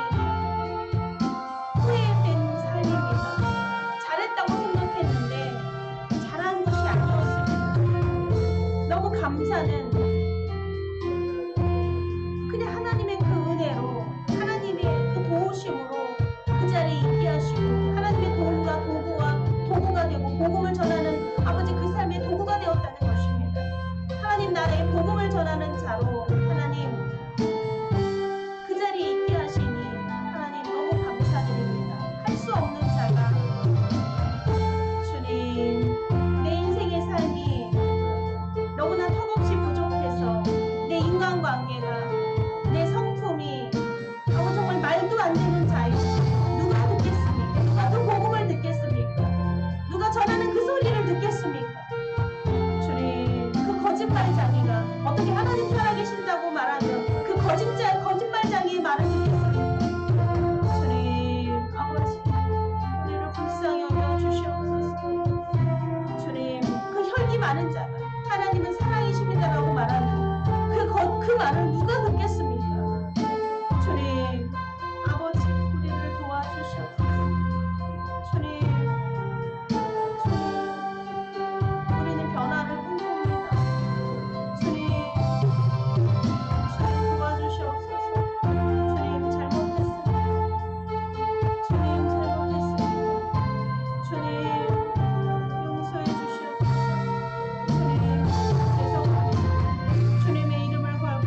후회된 삶입니다. 잘했다고 생각했는데 잘한 것이 아니었습니다. 너무 감사는 그냥 하나님의 그 은혜로 하나님의 그 도우심으로 그 자리에 있게 하시고 하나님의 도움과 도구가 되고 복음을 전하는 아버지 그 삶의 도구가 되었다는 것입니다. 하나님 나라의 복음을 전하는 자로 하나님 그 자리에 있게 하시니 하나님 너무 감사드립니다. 할 수 없는 자가 주님 내 인생의 삶이 너무나 턱없이 부족해서 내 인간관계가 내 성품이 너무 정말 말도 안 되는 자유 누가 듣겠습니까? 누가 그 복음을 듣겠습니까? 누가 전하는 그 소리를 듣겠습니까? 주님 그 거짓말장이가 어떻게 하나님 살아계신다고 말하면 그 거짓말장이의 말을 듣겠습니까? 주님 아버지 우리를 불쌍히 여겨 주시옵소서. 주님 그 혈기 많은 자가 하나님은 사랑이십니다라고 말하는 그 말을 누가 듣겠습니까? 주님 아버지 우리를 도와주시옵소서. 주님 우리는 변화를 꿈꿉니다. 주님 도와주시옵소서. 주님 잘못했습니다. 주님 잘못했습니다. 주님 용서해 주시옵소서. 주님 죄송합니다. 주님의 이름을 걸고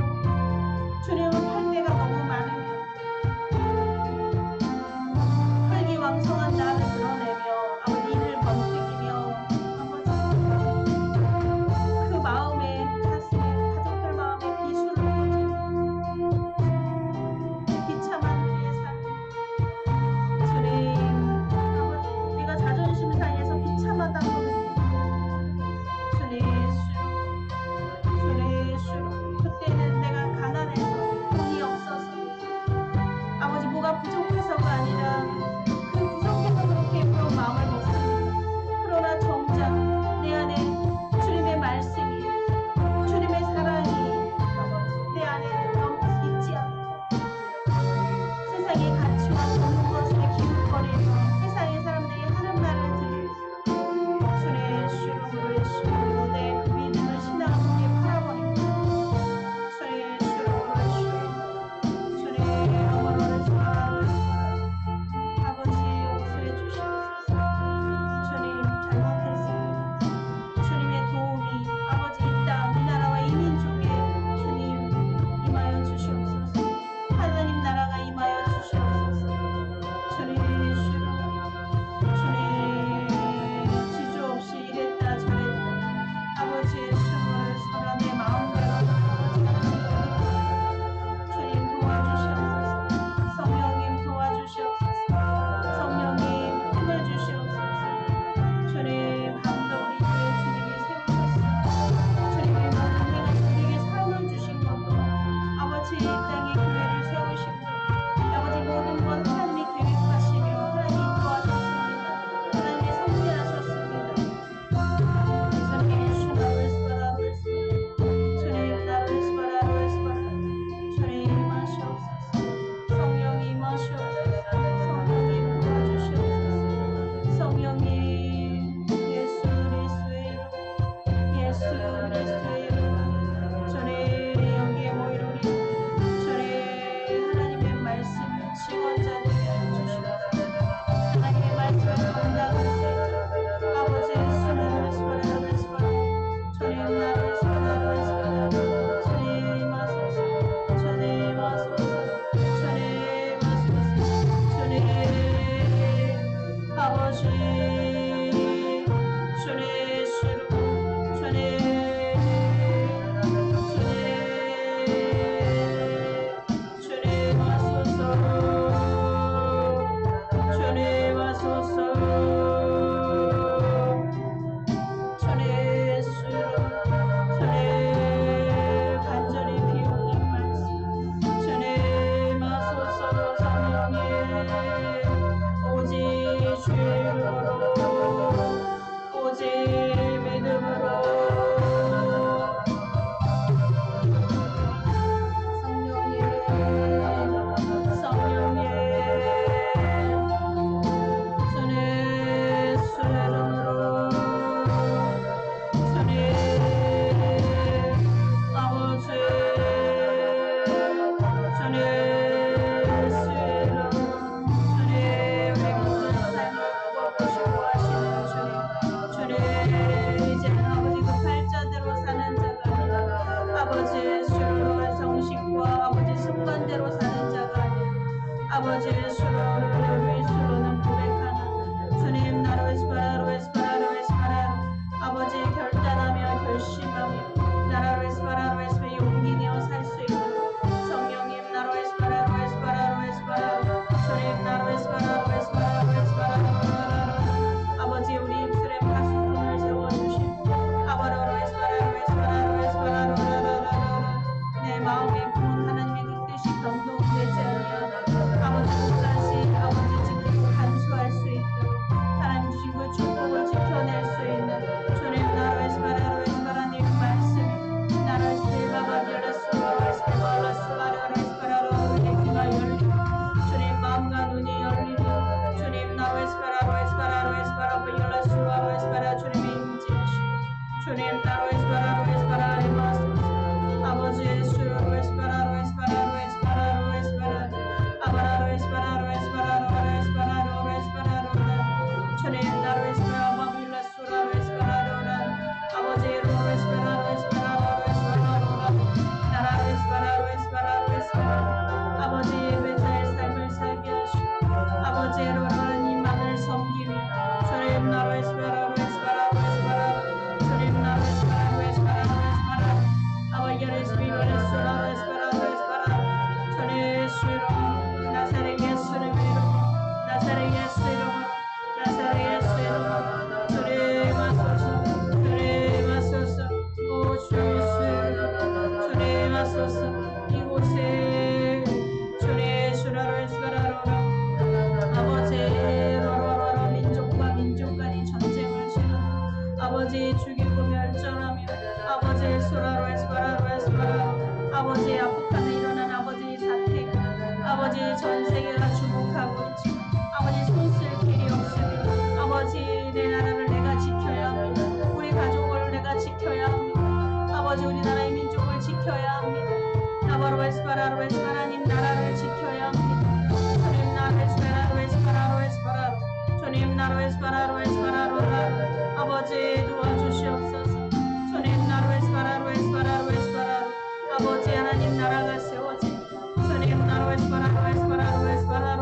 아버지의 수로 우리 수로는 고백하나 주님 나로 에스파라로 에스파라로 에스파라로 아버지의 결단하며 결심하며 나라로 에스파라로 에스파 용기 내어 살 수 있는 성령님 나로 에스파라로 에스파라로 에스파라로 주님 나로 에스파라로 에스파라로 에스파라로 아버지 우리 입술에 파수꾼을 세워주시고 아바라로 에스파라로 에스파라로 에스파라로 내 마음에 품은 하나님의 그 뜻이 변동되지 않으며 아버지 끝까지 아버지 지키고 간수할 수 있도록 하나님 주신 그 축복을 지켜낼 수 있는 주님 나로 에스파라로 에스파라님 말씀이 나로 에스파라로 에스파라로 에스파라로 우리의 귀가 열리고 주님 마음과 눈이 열리고 주님 나로 에스파라로 에스파라로 에스파라로 열라수라로 에스파라 주님의 임재하시고 주님 나로 에스파라로 에스파라로 아버지의 수로 에스파라로 에스파라로 에스파라로 에스파라로 아바라로 에스파라로 에스파라로 에스파라로 에스파라로 주님 나로 에스파라 마밀라 수라로 에스파라로 아버지의 로 에스파라로 에스파라로 에스파라로 나라로 에스파라로 에스파라로 에스파라로 아버지의 배타의 삶을 살게 하시고 아버지의 로라는 이만을 섬기며 주님 나로 에스파라로 에스파라로 에스파라로 주님 나로 에스파라로 에스파라로 에스파라로 아버지의 에스피노의 수라로 에스파라로 에스파라로 주님 예수로 나사렛 예수의 이름으로 나사렛 예수의 이름으로 나사렛 예수의 이름으로 주님 하소서 주님 하소서 오 주 예수 주님 하소서 이곳에 주님 수라로 에스파라로 아버지 로로로로 민족과 민족 간의 전쟁을 치르고 아버지 죽이고 멸절하며 아버지 수라로 에스파라로 에스파라로 아버지 아프간에 일어난 아버지 사태 아버지 전 세계가 주목하고 있지 아버지 손쓸 길이 없으며 아버지 내 나라를 내가 지켜야 합니다 우리 가족을 내가 지켜야 합니다 아버지 우리나라의 민족을 지켜야 합니다 아바로 에스파라로 에스파라님 나라를 지켜야 합니다 주님 나로 에스파라로 에스파라로 에스파라로 주님 나로 에스파라로 에스파라로 아버지 도와주시옵소서 주님 나로 에스파라로 에스파라로 에스파라로 아버지 하나님 나라가 세워지고 주님 나로 에스파라로 에스파라로 에스파라로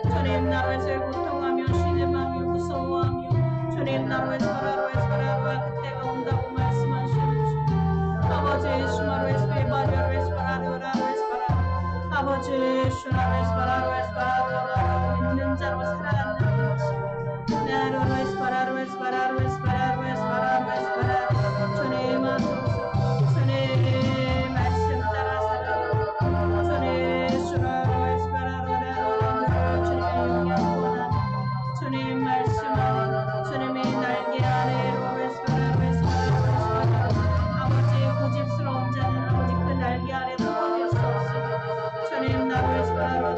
주님 나로 에스파라로 고통하며 신음하며 무서워하며 주님 나로 에스파라로 에스파라로 그때가 온다고 말씀하시는 주 아버지 수마로 에스파라로 바비아로 에스파라로 에스파라로 아버지 수나로 에스파라로 에스파라로 믿는 자로 살아간다는 것이 나로 에스파라로 에스파라로 에스파라로 에스파라로 에스파라로 주님 하소서 주님 말씀 따라 살아가고 주님 수나로 에스파라로 주님의 영향 원하는 주님 말씀 안에 주님의 날개 아래로 에스파라로 에스파라로 에스파라로 아버지 고집스러운 자는 아버지 그 날개 아래로 버릴 수 없으니 주님 나로 에스파라로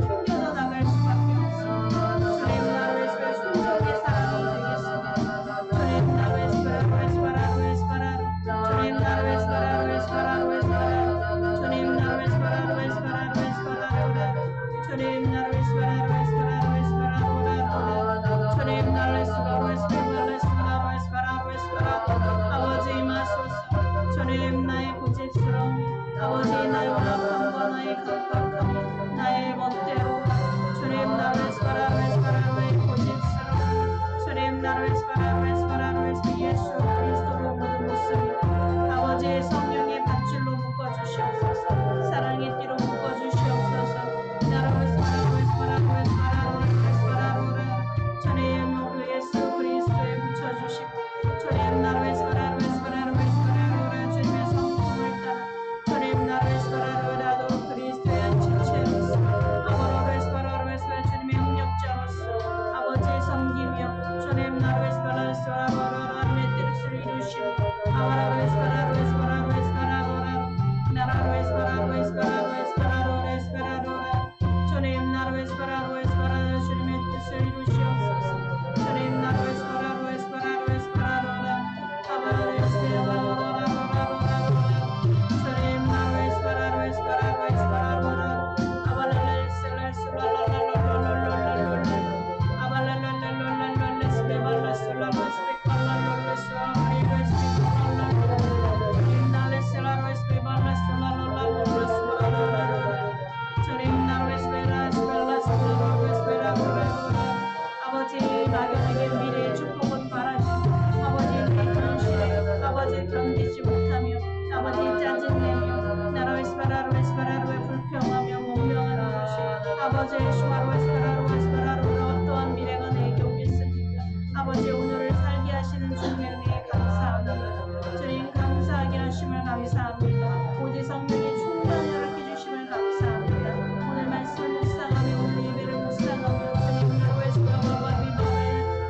아버지 슈가로 에스파라로 에스파라로 어떠한 미래가 내게 오겠습니까? 아버지 오늘을 살게 하시는 주님에 감사합니다. 주님 감사하게 하심을 감사합니다. 오직 성령의 충만히 허락해 주심을 감사합니다. 오늘 말씀을 묵상하며 오늘 예배를 묵상하며 주님 나로 에스파라와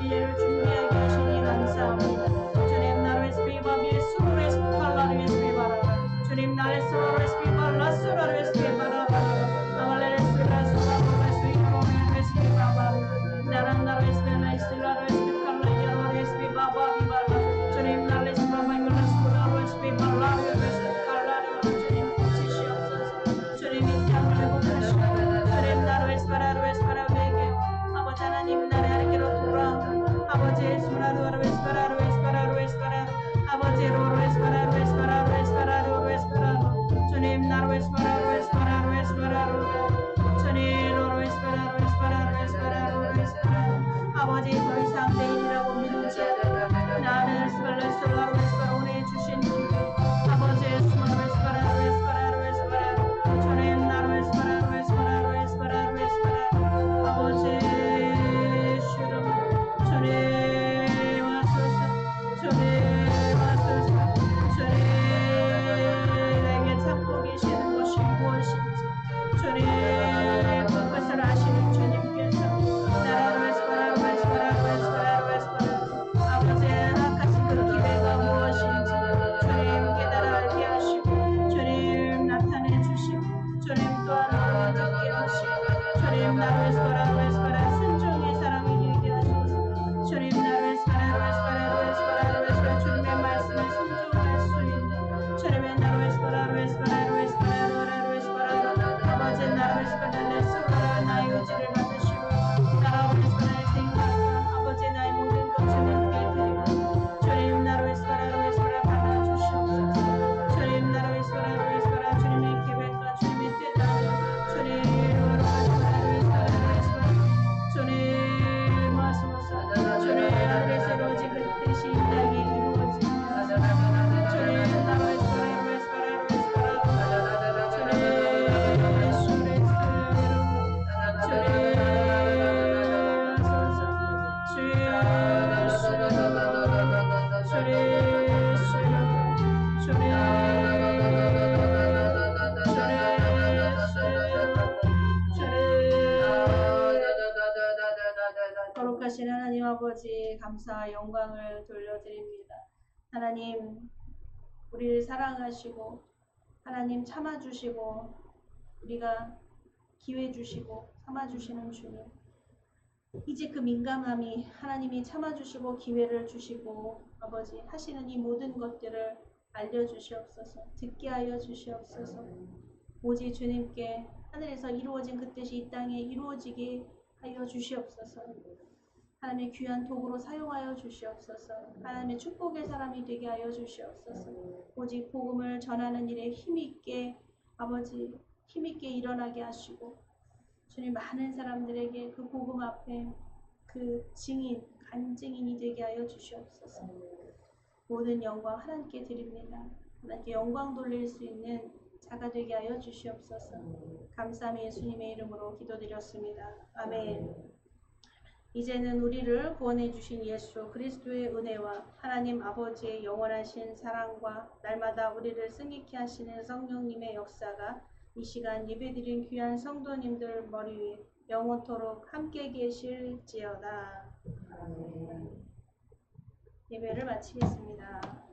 미래를 준비하게 하시니 감사합니다. 주님 나로 에스피바 비수로 에스파라로 에스피바라 주님 나를 수로 에스피바라 수로 에스피바라 아말레 에스피라 수로 에스피바라 에스피바라 나랑 나로 에스피라 에스피라 에스피바라 야로 에스피바바 비바라 주님 나를 에스피바바 이걸로 수로 에스피바라 에스피바라 주님 지시옵소서 주님 이 땅을 회복하시고 주님 나로 에스피라 에스피라 내게 아버지 하나님 나를 하나님께로 돌아 아버지 에스피라로 에스피라로 에스피라로 에스피라로 아버지 로로 에스피라로 에스피라로 에스피라로 에스피라로 주님 나로 에스피라로 에스피라로 에스피라로 주님 로로 에스피라로 에스피라로 에스피라로 에스피라로 아버지 더 이상 내 일이라고 믿지 않아 나는 에스피라로 에스피라로 오늘 주신 기회 아버지 에스피라로 에스피라로 에스피라로 에스피라로 주님 나로 에스피라로 에스피라로 에스피라로 에스피라로 아버지 주름 주님 와소서 주님 와소서 주님 내게 찾고 계시는 것이 무엇인지 주님 그것을 아시는 주님께서 나라로 에스파라로 에스파라로 에스파라로 에스파라로 아버지 허락하신 그 기회가 무엇인지 주님 깨달아 알게 하시고 주님 나타내 주시고 주님 또한 듣게 하시고 주님 나로 에스파라로 에스파라 순종의 사랑이 되게 하소서 주님 나로 에스파라로 에스파라로 에스파라로 에스파라 주님의 말씀에 순종할 수 있는 주님의 나로 에스파라로 에스파라로 에스파라로 에스파라로 아버지 나로 에스파라로 에스파라 나의 의지를 받으시고 나로 에스파라의 생각과 아버지 나의 모든 것 주님께 드리고 주님 나로 에스파라로 에스파라 받아주시옵소서 주님 나로 에스파라로 에스파라 주님의 계획과 주님의 뜻대로 주님 나로 에스파라로 에스파라로 에스파라 주님 하소서 주님 안에서 이루어진 그 뜻이 이 땅에 이루어집니다 주님 나로 에스파라로 에스파라로 에스파라로 주님 예수를 거룩하신 하나님 아버지 감사와 영광을 돌려드립니다. 하나님 우리를 사랑하시고 하나님 참아주시고 우리가 기회 주시고 참아주시는 주님 이제 그 민감함이 하나님이 참아주시고 기회를 주시고 아버지 하시는 이 모든 것들을 알려주시옵소서 듣게 하여 주시옵소서 오직 주님께 하늘에서 이루어진 그 뜻이 이 땅에 이루어지게 하여 주시옵소서 하나님의 귀한 도구로 사용하여 주시옵소서 하나님의 축복의 사람이 되게 하여 주시옵소서 오직 복음을 전하는 일에 힘있게 아버지 힘있게 일어나게 하시고 주님 많은 사람들에게 그 복음 앞에 그 증인, 간증인이 되게 하여 주시옵소서 모든 영광 하나님께 드립니다. 하나님께 영광 돌릴 수 있는 자가 되게 하여 주시옵소서 감사함이 예수님의 이름으로 기도드렸습니다. 아멘. 이제는 우리를 구원해 주신 예수 그리스도의 은혜와 하나님 아버지의 영원하신 사랑과 날마다 우리를 승리케 하시는 성령님의 역사가 이 시간 예배드린 귀한 성도님들 머리 위에 영원토록 함께 계실지어다. 예배를 마치겠습니다.